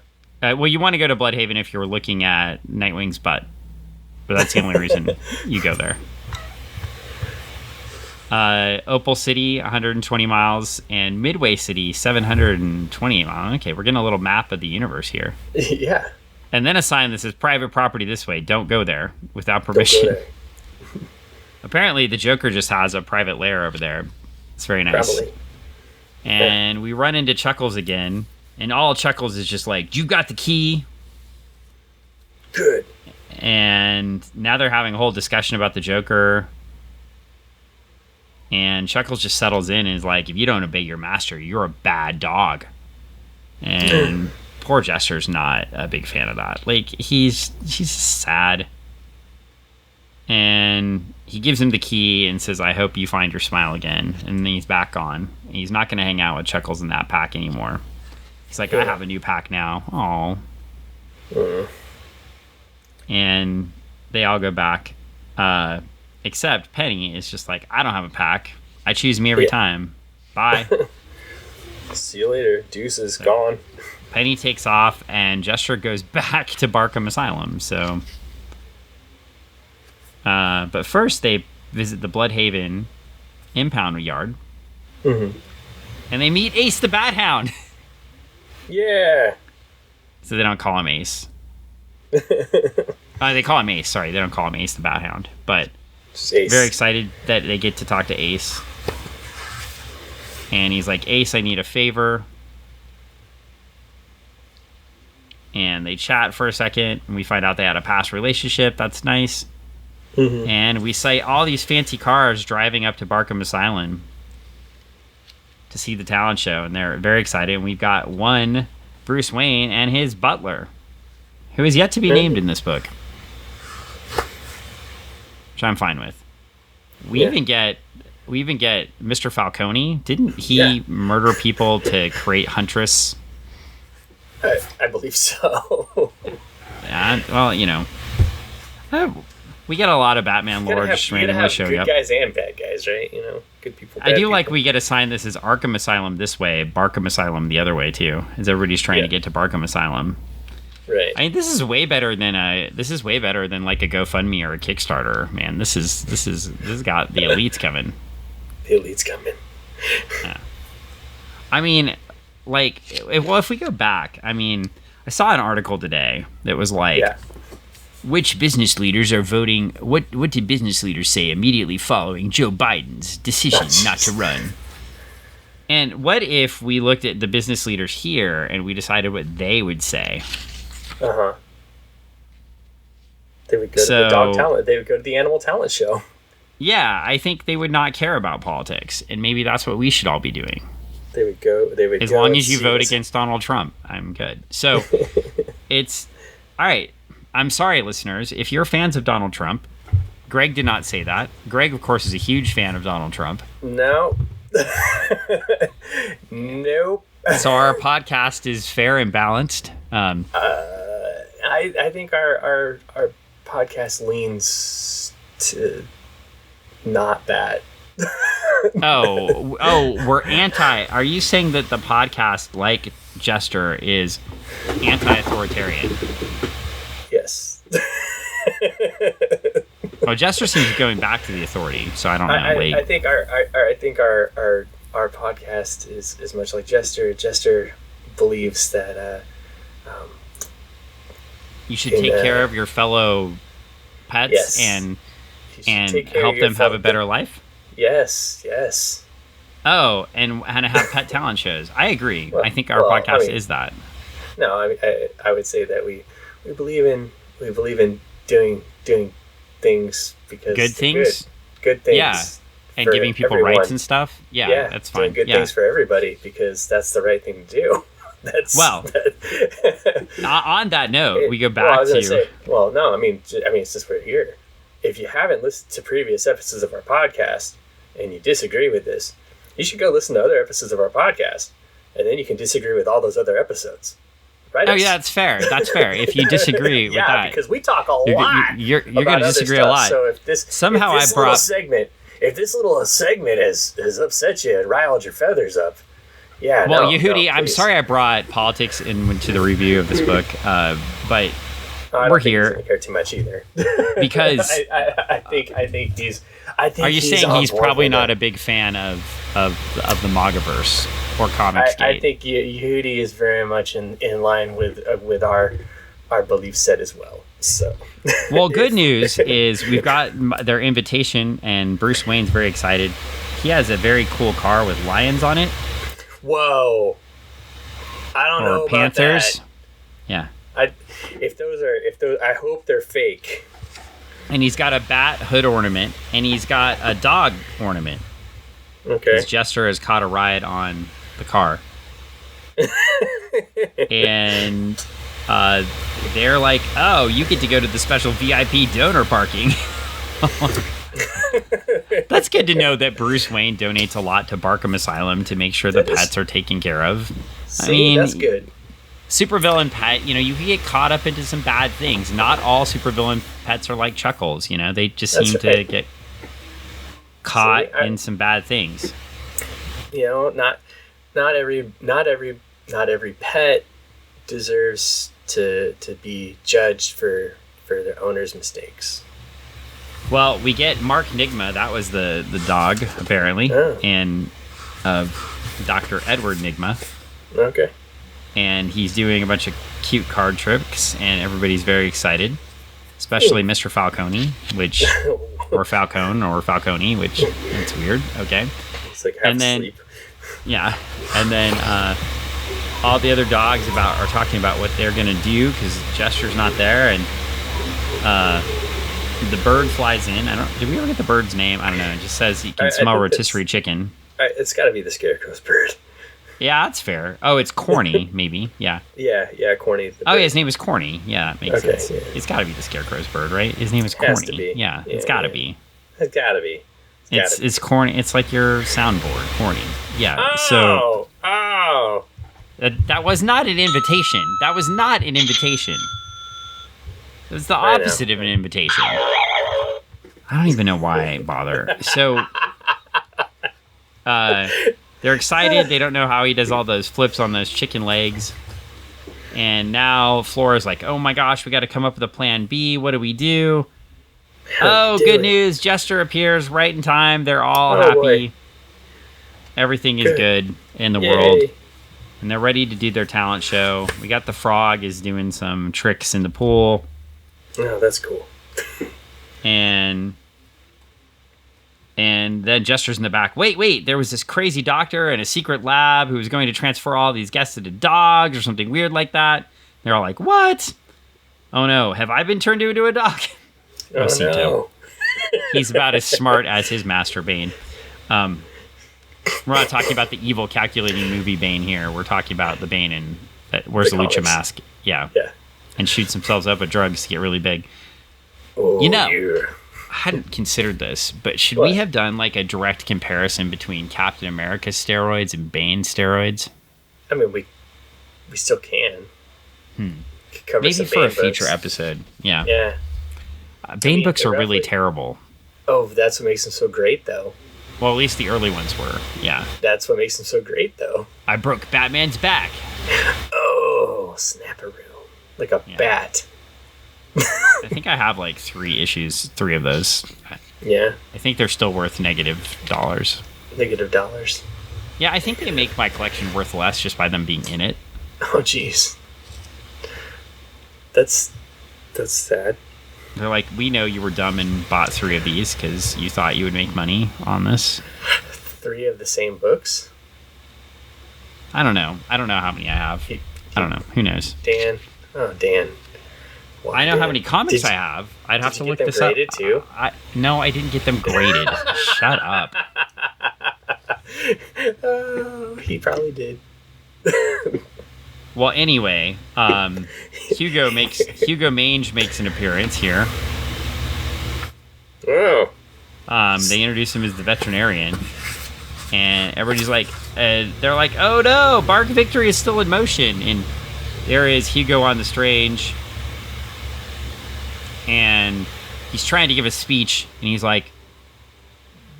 Well, you want to go to Bloodhaven if you're looking at Nightwing's butt, but that's the only reason you go there. Opal City, 120 miles, and Midway City, 728 miles. Okay, we're getting a little map of the universe here. Yeah. And then a sign that says private property this way. Don't go there without permission. Don't go there. Apparently, the Joker just has a private lair over there. It's very nice. Probably. And we run into Chuckles again, and all Chuckles is just like, "You got the key." Good. And now they're having a whole discussion about the Joker. And Chuckles just settles in and is like, "If you don't obey your master, you're a bad dog." And poor Jester's not a big fan of that. Like, he's sad. And he gives him the key and says, "I hope you find your smile again." And then he's back on. And he's not going to hang out with Chuckles in that pack anymore. He's like, "I have a new pack now." Aw. And they all go back. Except Penny is just like, "I don't have a pack. I choose me every time. Bye." See you later. Deuces, gone. Penny takes off, and Jester goes back to Barkham Asylum. So, but first they visit the Bloodhaven impound yard, and they meet Ace the Bat Hound. Yeah. So they don't call him Ace. They call him Ace. Sorry, they don't call him Ace the Bat Hound. But Ace. Very excited that they get to talk to Ace. And he's like, "Ace, I need a favor." And they chat for a second, and we find out they had a past relationship. That's nice. And we sight all these fancy cars driving up to Barkham Asylum to see the talent show, and they're very excited. And we've got one Bruce Wayne and his butler, who is yet to be named in this book, which I'm fine with. We even get Mr. Falcone. Didn't he murder people to create Huntress? I believe so. Yeah, well, you know, we get a lot of Batman lore just randomly showing up. Good guys and bad guys, right? You know, good people. Bad I do people. like we get assigned this as Arkham Asylum this way, Barkham Asylum the other way too, as everybody's trying to get to Barkham Asylum. Right. I mean, this is way better than like a GoFundMe or a Kickstarter, man. This has got the elites coming. The elites coming. Yeah. I mean, like, if we go back, I mean, I saw an article today that was like, which business leaders are voting? What did business leaders say immediately following Joe Biden's decision not to run? And what if we looked at the business leaders here and we decided what they would say? They would go to the dog talent. They would go to the animal talent show. Yeah, I think they would not care about politics, and maybe that's what we should all be doing. They would go. As long as you vote against Donald Trump, I'm good. So it's all right. I'm sorry, listeners, if you're fans of Donald Trump. Greg did not say that. Greg, of course, is a huge fan of Donald Trump. No. Nope. So our podcast is fair and balanced. I think our podcast leans to not that. We're anti. Are you saying that the podcast, like Jester, is anti-authoritarian? Yes. Oh, Jester seems to be going back to the authority, so I don't know. I think our podcast is much like Jester. Jester believes that you should take care of your fellow pets and help them have a better life. Yes. Oh, and have pet talent shows. I agree. Well, I think our podcast is that. No, I would say that we believe in doing things because good things. Good things. Yeah, and giving people rights and stuff. Yeah, that's fine. Doing good things for everybody because that's the right thing to do. That's well. On that note, we go back well, I was to. Gonna say, well, no, I mean, it's just we're here. If you haven't listened to previous episodes of our podcast and you disagree with this, you should go listen to other episodes of our podcast, and then you can disagree with all those other episodes. Right? Oh yeah, that's fair. That's fair. If you disagree with that, yeah, because we talk a lot. You're going to disagree a lot. So if this little segment has upset you and riled your feathers up, yeah. Well, no, Yehudi, no, I'm sorry I brought politics into the review of this book, but we're here. I don't care too much either. Because I think he's. Are you saying he's probably not a big fan of the Magaverse or Comicsgate? I think Yehudi is very much in line with our belief set as well. So, well, good news is we've got their invitation, and Bruce Wayne's very excited. He has a very cool car with lions on it. Whoa! I don't know about panthers. That. Yeah. If those, I hope they're fake. And he's got a bat hood ornament, and he's got a dog ornament. Okay. His Jester has caught a ride on the car. And they're like, oh, you get to go to the special VIP donor parking. That's good to know that Bruce Wayne donates a lot to Barkham Asylum to make sure the pets are taken care of. See, I mean, that's good. Supervillain pet, you can get caught up into some bad things. Not all supervillain pets are like Chuckles, they just seem to get caught in some bad things. Not every pet deserves to be judged for their owner's mistakes. Well, we get Mark Nigma, that was the dog, apparently, and Dr. Edward Nigma. Okay. And he's doing a bunch of cute card tricks, and everybody's very excited, especially Mr. Falcone, or Falcone, or Falcone, which it's weird. Okay. It's like half sleep. Yeah, and then all the other dogs are talking about what they're gonna do because Jester's not there, and the bird flies in. Did we ever get the bird's name? I don't know. It just says he can smell rotisserie chicken. It's got to be the Scarecrow's bird. Yeah, that's fair. Oh, it's Corny, maybe. Yeah. Yeah, Corny. Oh, yeah, his name is Corny. Yeah, that makes sense. Yeah. It's got to be the Scarecrow's bird, right? His name is Corny. Has to be. Yeah, it's got to be. It's got to be. It's Corny. It's like your soundboard, Corny. Yeah. Oh. That was not an invitation. That was not an invitation. It was the opposite of an invitation. I don't even know why I bother. So, they're excited. They don't know how he does all those flips on those chicken legs. And now Flora's like, oh my gosh, we got to come up with a plan B. What do we do? Good news. Jester appears right in time. They're all happy. Boy. Everything is good in the world. And they're ready to do their talent show. We got the frog is doing some tricks in the pool. Oh, that's cool. And then Jester's in the back. Wait, there was this crazy doctor in a secret lab who was going to transfer all these guests into dogs or something weird like that. They're all like, what? Oh no, have I been turned into a dog? Oh no. He's about as smart as his master Bane. We're not talking about the evil calculating movie Bane here. We're talking about the Bane in wears the lucha mask. Yeah. And shoots themselves up with drugs to get really big. Oh, I hadn't considered this, but should we have done like a direct comparison between Captain America's steroids and Bane steroids? I mean, we still can. Cover maybe for a books. Future episode. Yeah. Yeah. Bane books are really terrible. Oh, that's what makes them so great, though. Well, at least the early ones were. Yeah. That's what makes them so great, though. I broke Batman's back. Oh, snapperoo. Like a bat. I think I have like 3 of those. Yeah. I think they're still worth negative dollars. Negative dollars. Yeah, I think they make my collection worth less just by them being in it. Oh, jeez. That's sad. They're like, we know you were dumb and bought 3 of these because you thought you would make money on this. 3 of the same books? I don't know. I don't know how many I have. I don't know. Who knows? Dan. Oh, Dan. Well, I know how many comics I have. I'd have to look this up. Did you get them graded, too? No, I didn't get them graded. Shut up. Oh, he probably did. Well, anyway, Hugo Mange makes an appearance here. Oh. They introduce him as the veterinarian, and everybody's like, they're like, oh no, Bark Victory is still in motion, and there is Hugo on the Strange, and he's trying to give a speech, and he's like,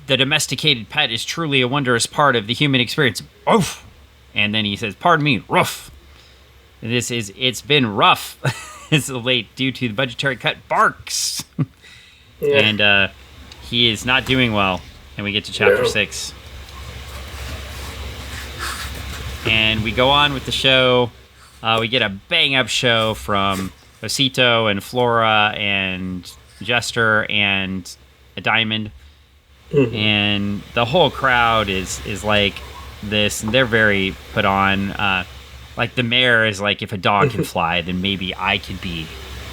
the domesticated pet is truly a wondrous part of the human experience. Oof! And then he says, pardon me, rough. It's been rough as of late due to the budgetary cut. Barks. Yeah. And he is not doing well. And we get to chapter 6. And we go on with the show. We get a bang-up show from Osito and Flora and Jester and a Diamond. Mm-hmm. And the whole crowd is like this, and they're very put on. Like the mayor is like, if a dog can fly, then maybe I could be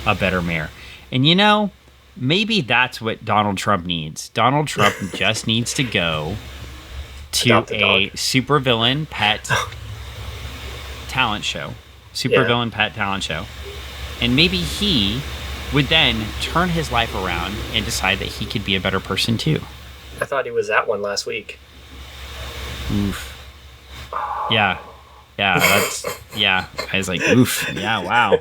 a better mayor. And you know, maybe that's what Donald Trump needs. Donald Trump just needs to go to a supervillain pet talent show. Supervillain pet talent show. And maybe he would then turn his life around and decide that he could be a better person too. I thought he was at one last week. Oof. Yeah. Yeah, I was like, oof. Yeah, wow.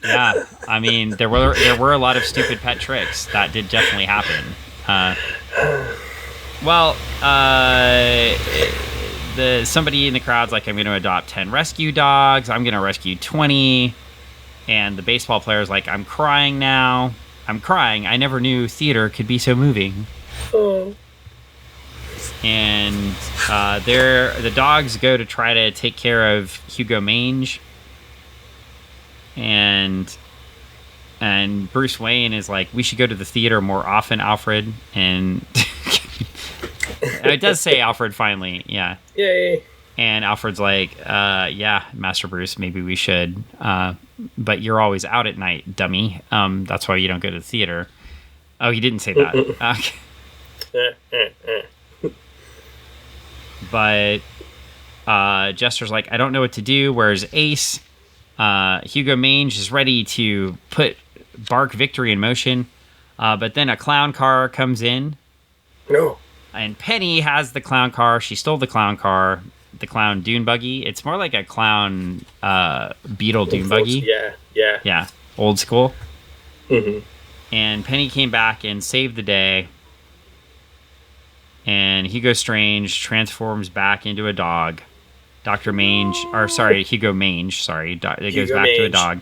Yeah, I mean, there were a lot of stupid pet tricks that did definitely happen. Somebody in the crowd's like, I'm going to adopt 10 rescue dogs. I'm going to rescue 20. And the baseball player's like, I'm crying now. I'm crying. I never knew theater could be so moving. Oh. And the dogs go to try to take care of Hugo Mange, and Bruce Wayne is like, we should go to the theater more often, Alfred. And it does say Alfred finally, yeah. Yay. And Alfred's like, yeah, Master Bruce, maybe we should, but you're always out at night, dummy. That's why you don't go to the theater. Oh, he didn't say that. But Jester's like, I don't know what to do. Where's Ace? Hugo Mange is ready to put Bark Victory in motion. But then a clown car comes in. No. And Penny has the clown car. She stole the clown car, the clown dune buggy. It's more like a clown beetle dune buggy. Yeah. Yeah, old school. Mm-hmm. And Penny came back and saved the day. And Hugo Strange transforms back into a dog. Hugo Mange, it goes back to a dog.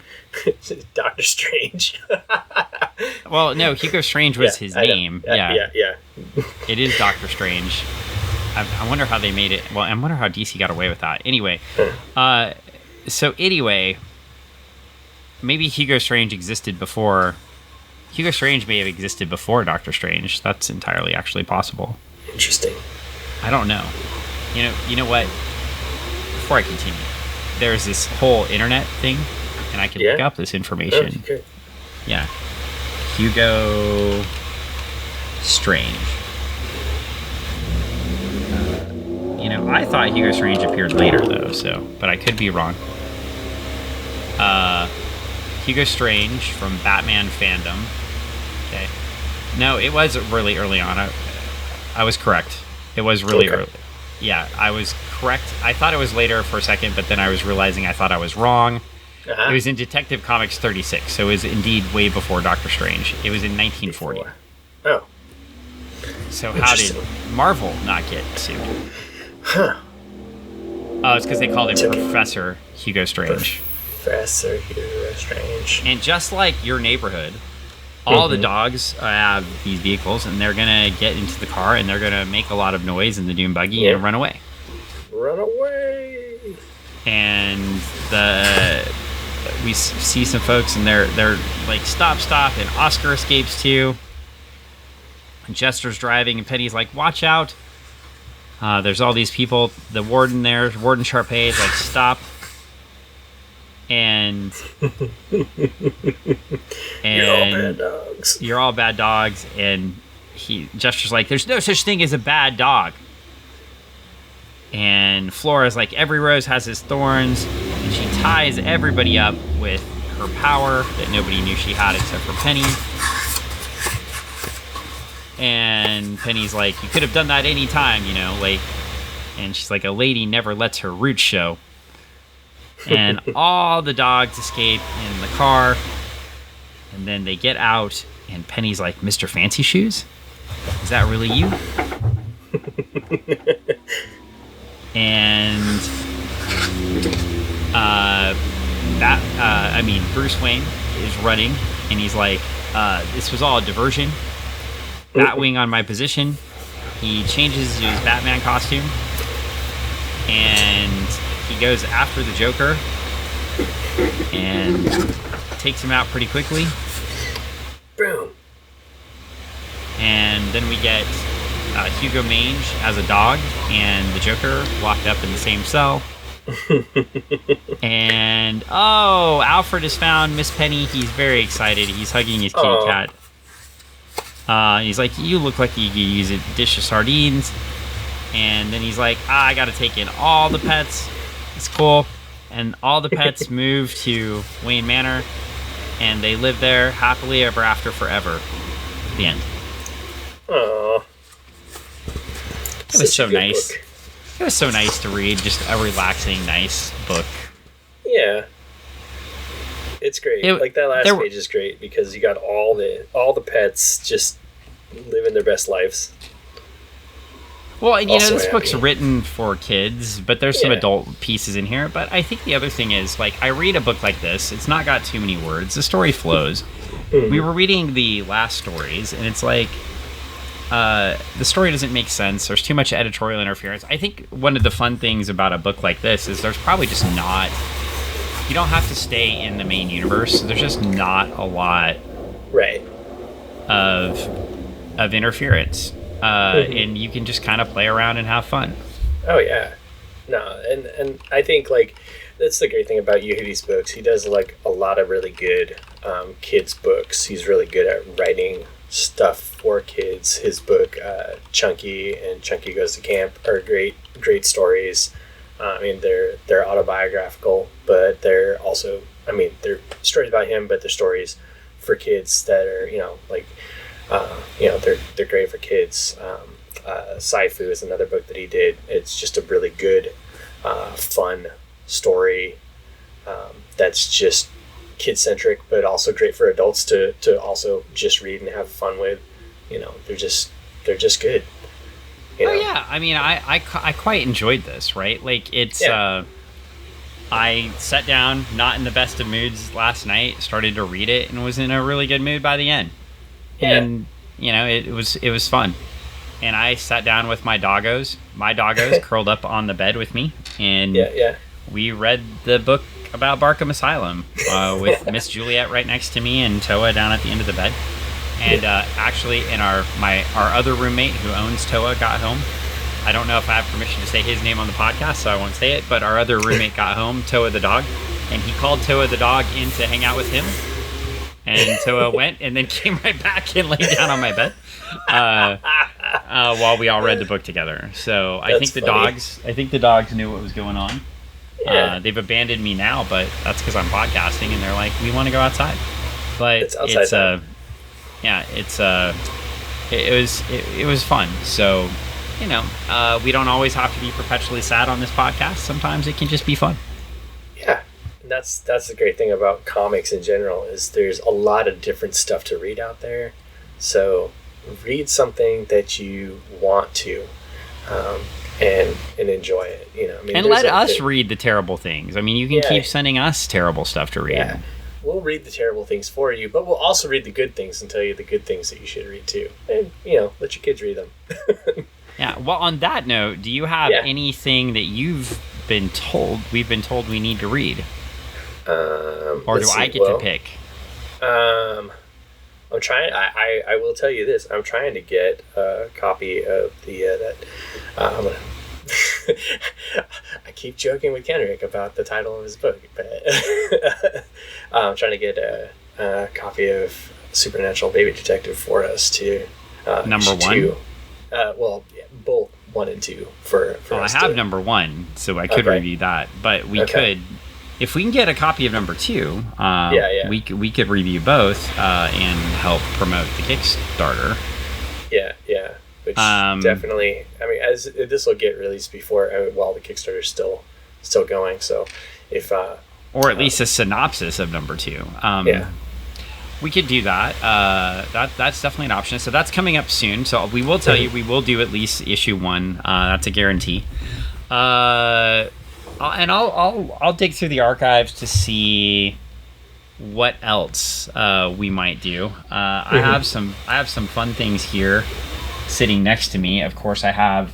Dr. Strange. Well, no, Hugo Strange was his name. Yeah. It is Doctor Strange. I wonder how they made it. Well, I wonder how DC got away with that. Anyway, maybe Hugo Strange existed before. Hugo Strange may have existed before Doctor Strange. That's entirely actually possible. Interesting. I don't know. You know what? Before I continue, there's this whole internet thing, and I can look up this information. Okay. Yeah. Hugo Strange. I thought Hugo Strange appeared later, though, but I could be wrong. Hugo Strange from Batman fandom. Okay. No, it was really early on. I was correct. It was really early. Yeah, I was correct. I thought it was later for a second, but then I was realizing I thought I was wrong. It was in Detective Comics 36, so it was indeed way before Doctor Strange. It was in 1940. Oh. So how did Marvel not get sued? Huh. Oh, it's because they called him Professor Hugo Strange. Professor Hugo Strange. And just like your neighborhood, all the dogs have these vehicles, and they're going to get into the car, and they're going to make a lot of noise in the dune buggy and run away. Run away! And we see some folks, and they're like, stop, and Oscar escapes too. And Jester's driving, and Penny's like, watch out. There's all these people. The warden there, Warden Sharpay, is like, stop. And you're all bad dogs. You're all bad dogs. And Jester's like, there's no such thing as a bad dog. And Flora's like, every rose has its thorns. and she ties everybody up with her power that nobody knew she had except for Penny. And Penny's like, you could have done that any time, like, and she's like, a lady never lets her roots show. And all the dogs escape in the car, and then they get out, and Penny's like, Mr. Fancy Shoes? Is that really you? And Bruce Wayne is running, and he's like, this was all a diversion. Batwing on my position. He changes his Batman costume, and he goes after the Joker and takes him out pretty quickly. Boom. And then we get Hugo Mange as a dog and the Joker locked up in the same cell. And Alfred has found Miss Penny. He's very excited. He's hugging his kitty cat. He's like, you look like you could use a dish of sardines. And then he's like, I gotta take in all the pets. It's cool. And all the pets move to Wayne Manor, and they live there happily ever after forever. The end. Aww. It was so nice. Book. It was so nice to read. Just a relaxing, nice book. Yeah. It's great. Like that last page is great because you got all the pets just living their best lives. Well, and this book's written for kids, but there's some adult pieces in here. But I think the other thing is, like, I read a book like this, it's not got too many words. The story flows. Mm-hmm. We were reading the last stories, and it's like, the story doesn't make sense. There's too much editorial interference. I think one of the fun things about a book like this is there's probably just not... You don't have to stay in the main universe. There's just not a lot of interference. And you can just kind of play around and have fun. Oh, yeah. No, and I think, like, that's the great thing about Yehudi's books. He does, like, a lot of really good kids' books. He's really good at writing stuff for kids. His book, Chunky and Chunky Goes to Camp, are great stories. They're autobiographical, but they're also, they're stories about him, but they're stories for kids that are, they're great for kids. Sci-Fu is another book that he did. It's just a really good, fun story that's just kid-centric, but also great for adults to also just read and have fun with. They're just good. Oh yeah, I quite enjoyed this, right? Like it's I sat down not in the best of moods last night, started to read it, and was in a really good mood by the end. Yeah. And it was fun. And I sat down with my doggos curled up on the bed with me, and we read the book about Barkham Asylum with Miss Juliet right next to me and Toa down at the end of the bed. And actually, our other roommate who owns Toa got home. I don't know if I have permission to say his name on the podcast, so I won't say it. But our other roommate got home, Toa the dog, and he called Toa the dog in to hang out with him. And Toa went and then came right back and laid down on my bed while we all read the book together. So I think the dogs knew what was going on. Yeah. They've abandoned me now, but that's because I'm podcasting, and they're like, we want to go outside. But it was fun. So, we don't always have to be perpetually sad on this podcast. Sometimes it can just be fun. Yeah. And that's the great thing about comics in general is there's a lot of different stuff to read out there. So read something that you want to, and enjoy it, and let us read the terrible things. You can keep sending us terrible stuff to read. Yeah. We'll read the terrible things for you, but we'll also read the good things and tell you the good things that you should read too. And, let your kids read them. Yeah. Well, on that note, do you have anything that we've been told we need to read? Or do I get to pick? I'm trying. I will tell you this. I'm trying to get a copy of I'm gonna. I keep joking with Kendrick about the title of his book, but I'm trying to get a copy of Supernatural Baby Detective for us to number one. Both 1 and 2 for. I have number 1, so I could review that, but we could. if we can get a copy of number 2, we could review both and help promote the Kickstarter. Yeah. Which definitely, I mean, as this will get released before, while the Kickstarter's still going. So if or at least a synopsis of number 2. We could do that. That's definitely an option. So that's coming up soon. So we will tell you, we will do at least issue 1. That's a guarantee. And I'll dig through the archives to see what else we might do. I have some fun things here sitting next to me. Of course, I have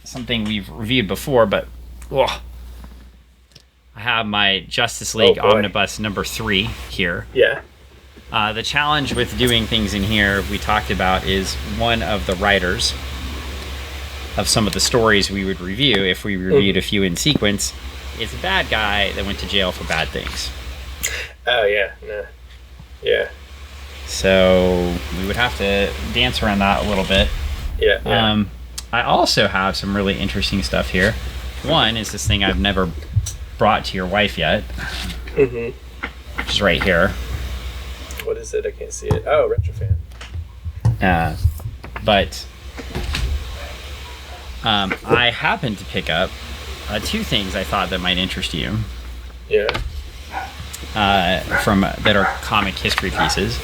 something we've reviewed before, but I have my Justice League Omnibus number 3 here. Yeah. The challenge with doing things in here, we talked about, is one of the writers of some of the stories we would review, if we reviewed a few in sequence, is a bad guy that went to jail for bad things. Oh, yeah. No. Yeah. So we would have to dance around that a little bit. Yeah. I also have some really interesting stuff here. One is this thing I've never brought to your wife yet, which is right here. What is it? I can't see it. Oh, Retrofan. But I happened to pick up 2 things I thought that might interest you. Yeah. That are comic history pieces.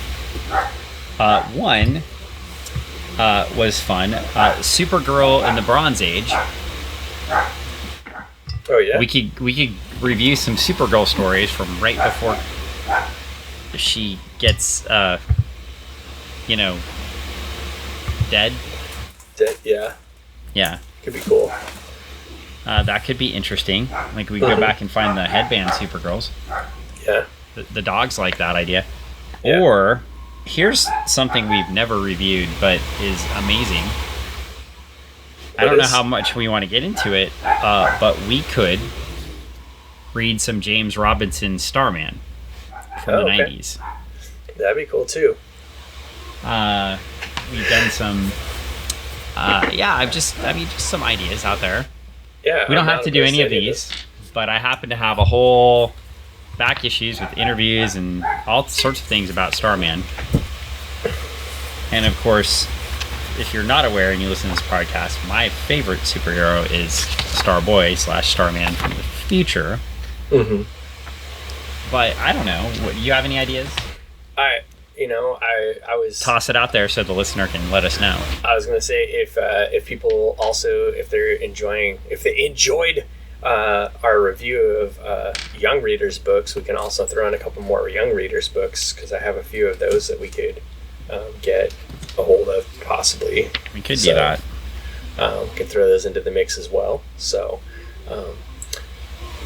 One was fun. Supergirl in the Bronze Age. Oh yeah. We could review some Supergirl stories from right before she gets dead. Yeah. Yeah. Could be cool. That could be interesting. Like we go back and find the headband Supergirls. Yeah. The dogs like that idea. Yeah. Or here's something we've never reviewed but is amazing. I don't know how much we want to get into it, but we could read some James Robinson Starman from the 90s. That'd be cool too. We've done some just some ideas out there. Yeah. We don't have to do any of these, but I happen to have a whole back issues with interviews and all sorts of things about Starman. And of course, if you're not aware and you listen to this podcast, my favorite superhero is Starboy / Starman from the future. But I don't know. Do you have any ideas? I was toss it out there so the listener can let us know. I was gonna say if people also if they enjoyed our review of young readers books, we can also throw in a couple more young readers books, because I have a few of those that we could get a hold of possibly. We could do that. Could throw those into the mix as well. So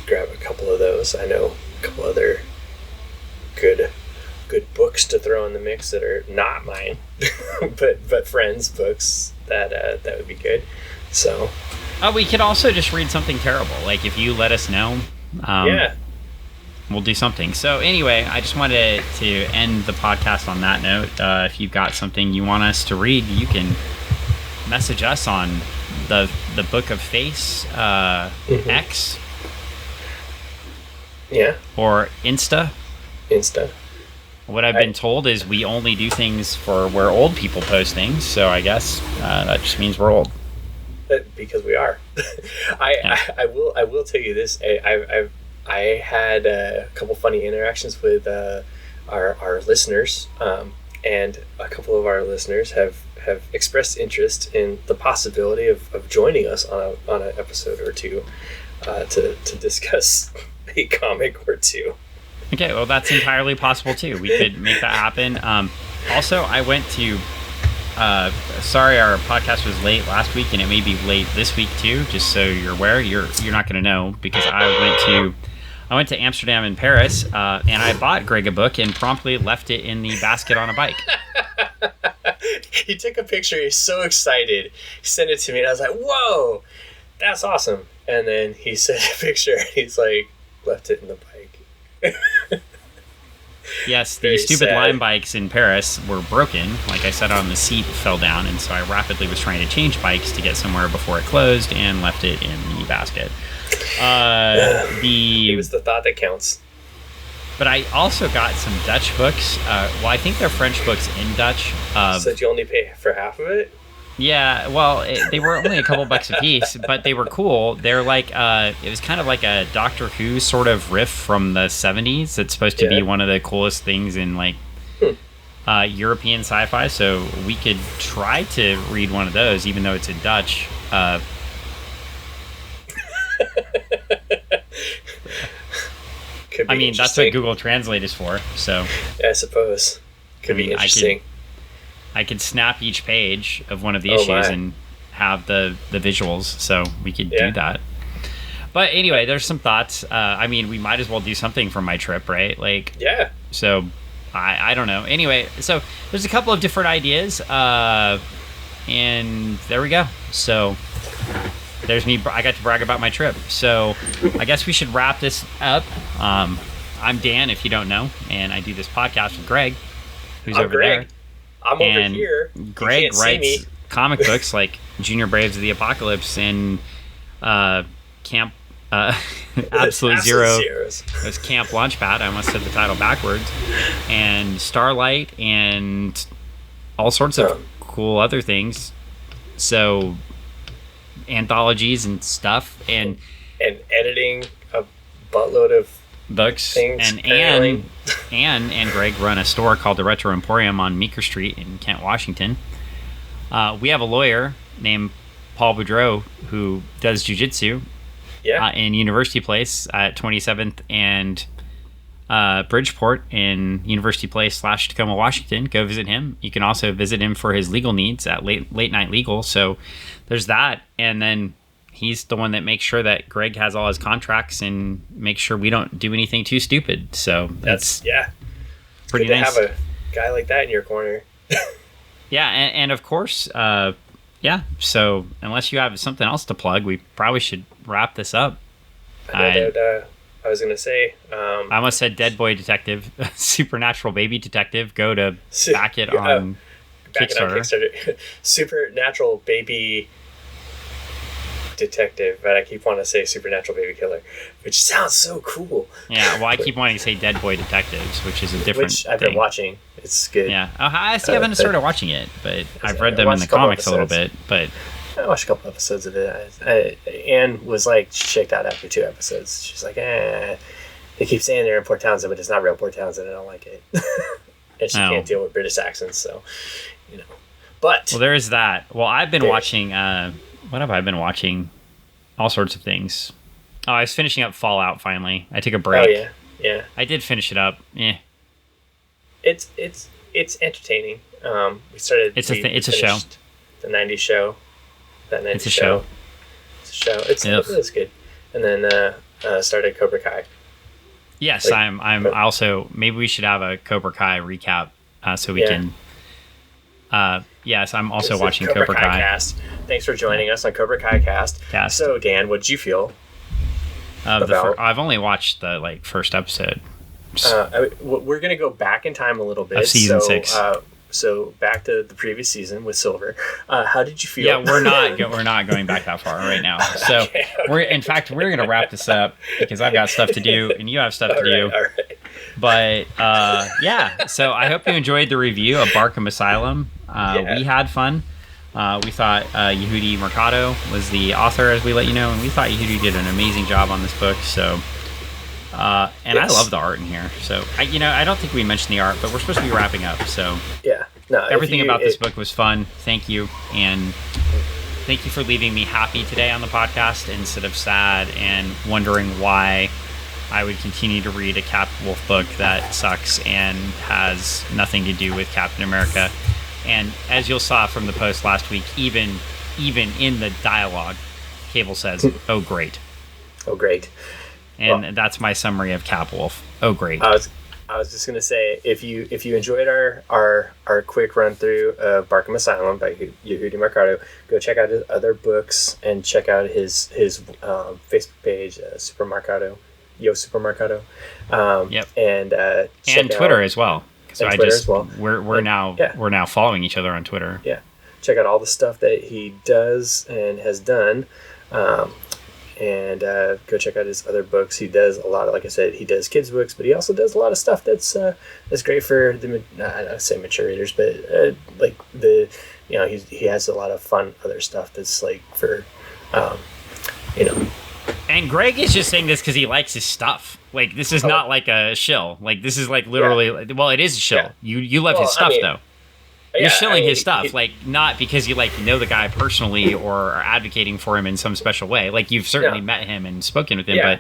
grab a couple of those. I know a couple other good books to throw in the mix that are not mine, but friends' books that would be good. So we could also just read something terrible. Like if you let us know, we'll do something. So anyway, I just wanted to end the podcast on that note. If you've got something you want us to read, you can message us on the Book of Face X. Yeah. Or Insta. What I've been told is we only do things for where old people post things, so I guess that just means we're old. Because we are. I will tell you this. I had a couple funny interactions with our listeners, and a couple of our listeners have expressed interest in the possibility of joining us on an episode or two to discuss a comic or two. Okay, well, that's entirely possible too. We could make that happen. Also, I went to sorry our podcast was late last week, and it may be late this week too, just so you're aware. You're not going to know, because I went to Amsterdam and Paris, and I bought Greg a book and promptly left it in the basket on a bike. He took a picture. He's so excited. He sent it to me, and I was like, whoa, that's awesome. And then he sent a picture, and he's like, left it in the bike. Yes, the stupid Lime bikes in Paris were broken. Like I said, on the seat fell down, and so I rapidly was trying to change bikes to get somewhere before it closed and left it in the basket. It was the thought that counts. But I also got some Dutch books. Well, I think they're French books in Dutch. So did you only pay for half of it? Yeah, well, they were only a couple bucks a piece, but they were cool. They're like, it was kind of like a Doctor Who sort of riff from the 70s. It's supposed to be one of the coolest things in like European sci-fi. So we could try to read one of those, even though it's in Dutch. I mean, that's what Google Translate is for. So yeah, I suppose could be interesting. I could snap each page of one of the issues and have the visuals, so we could do that. But anyway, there's some thoughts. I mean, we might as well do something for my trip, right? Like, yeah. So I don't know. Anyway, so there's a couple of different ideas, and there we go. So there's me. I got to brag about my trip. So I guess we should wrap this up. I'm Dan, if you don't know, and I do this podcast with Greg, who's over there. I'm over here. Greg writes comic books like Junior Braves of the Apocalypse and Camp Absolute Zero. It was Camp Launchpad. I almost said the title backwards. And Starlight and all sorts of cool other things. So anthologies and stuff and editing a buttload of books. Things and Greg run a store called the Retro Emporium on Meeker Street in Kent, Washington. We have a lawyer named Paul Boudreau who does jiu-jitsu in University Place at 27th and Bridgeport in University Place / Tacoma, Washington. Go visit him. You can also visit him for his legal needs at Late Night Legal. So there's that. And then he's the one that makes sure that Greg has all his contracts and makes sure we don't do anything too stupid. So that's pretty good nice to have a guy like that in your corner. Yeah, and of course, so unless you have something else to plug, we probably should wrap this up. I was going to say... I almost said Dead Boy Detective, Supernatural Baby Detective. Go to back it on Kickstarter. Supernatural Baby Detective, but I keep wanting to say Supernatural Baby Killer, which sounds so cool. Yeah, well, I keep wanting to say Dead Boy Detectives, which is a different Which I've been watching. It's good. Yeah. I still haven't started watching it, but I've read them in the comics a little bit. But I watched a couple episodes of it. Anne was like, she checked out after 2 episodes. She's like, they keep saying they're in Port Townsend, but it's not real Port Townsend. I don't like it. And she can't deal with British accents, so, you know. But... Well, there is that. Well, I've been watching... what have I been watching? All sorts of things. Oh, I was finishing up Fallout finally. I took a break. Oh, yeah. I did finish it up. It's entertaining. We started... It's a show. The 90s show. That 90s It's a show. It's a show. It's good. And then started Cobra Kai. Yes, I'm also... Maybe we should have a Cobra Kai recap so we can... yes, I'm also watching Cobra Kai. Cast. Thanks for joining us on Cobra Kai Cast. So, Dan, what did you feel about... I've only watched the first episode. We're going to go back in time a little bit. Of season 6. So back to the previous season with Silver. How did you feel? Yeah, we're not going back that far right now. So we're going to wrap this up because I've got stuff to do and you have stuff to do. All right. But so I hope you enjoyed the review of Barkham Asylum. We had fun. We thought Yehudi Mercado was the author, as we let you know, and we thought Yehudi did an amazing job on this book. So, I love the art in here. So, I don't think we mentioned the art, but we're supposed to be wrapping up. So, everything about this book was fun. Thank you, and thank you for leaving me happy today on the podcast instead of sad and wondering why I would continue to read a Captain Wolf book that sucks and has nothing to do with Captain America. And as you saw from the post last week, even in the dialogue, Cable says, "Oh great, oh great," and that's my summary of Cap Wolf. Oh great. I was just gonna say, if you enjoyed our quick run through of Barkham Asylum by Yehudi Mercado, go check out his other books and check out his Facebook page, Super Mercado. Yep. And Twitter as well. So we're now following each other on Twitter. Yeah, check out all the stuff that he does and has done, and go check out his other books. He does a lot of, like I said, he does kids books, but he also does a lot of stuff that's great for the I don't say mature readers, but like the he has a lot of fun other stuff that's like for And Greg is just saying this because he likes his stuff. Like, this is not like a shill. Like, this is like literally. Yeah. Well, it is a shill. Yeah. You love his stuff though. You're shilling his stuff, like not because you know the guy personally or are advocating for him in some special way. Like you've certainly met him and spoken with him, but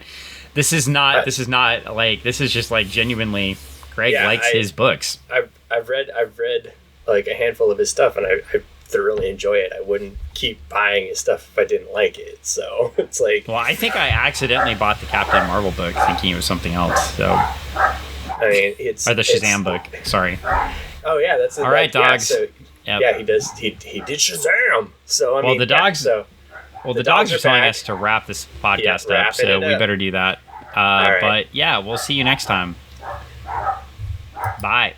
this is not. This is not like this is just like genuinely. Greg likes his books. I've read like a handful of his stuff, and I thoroughly enjoy it. I wouldn't keep buying his stuff if I didn't like it. So it's like. Well, I think I accidentally bought the Captain Marvel book, thinking it was something else. So. I mean, or the Shazam book. Sorry. Oh yeah, that's all right, dogs. Yeah, so, yeah, he does. He did Shazam. So I mean, the dogs. Yeah, so the dogs are telling us to wrap this podcast up, so we better do that. Right. But yeah, we'll see you next time. Bye.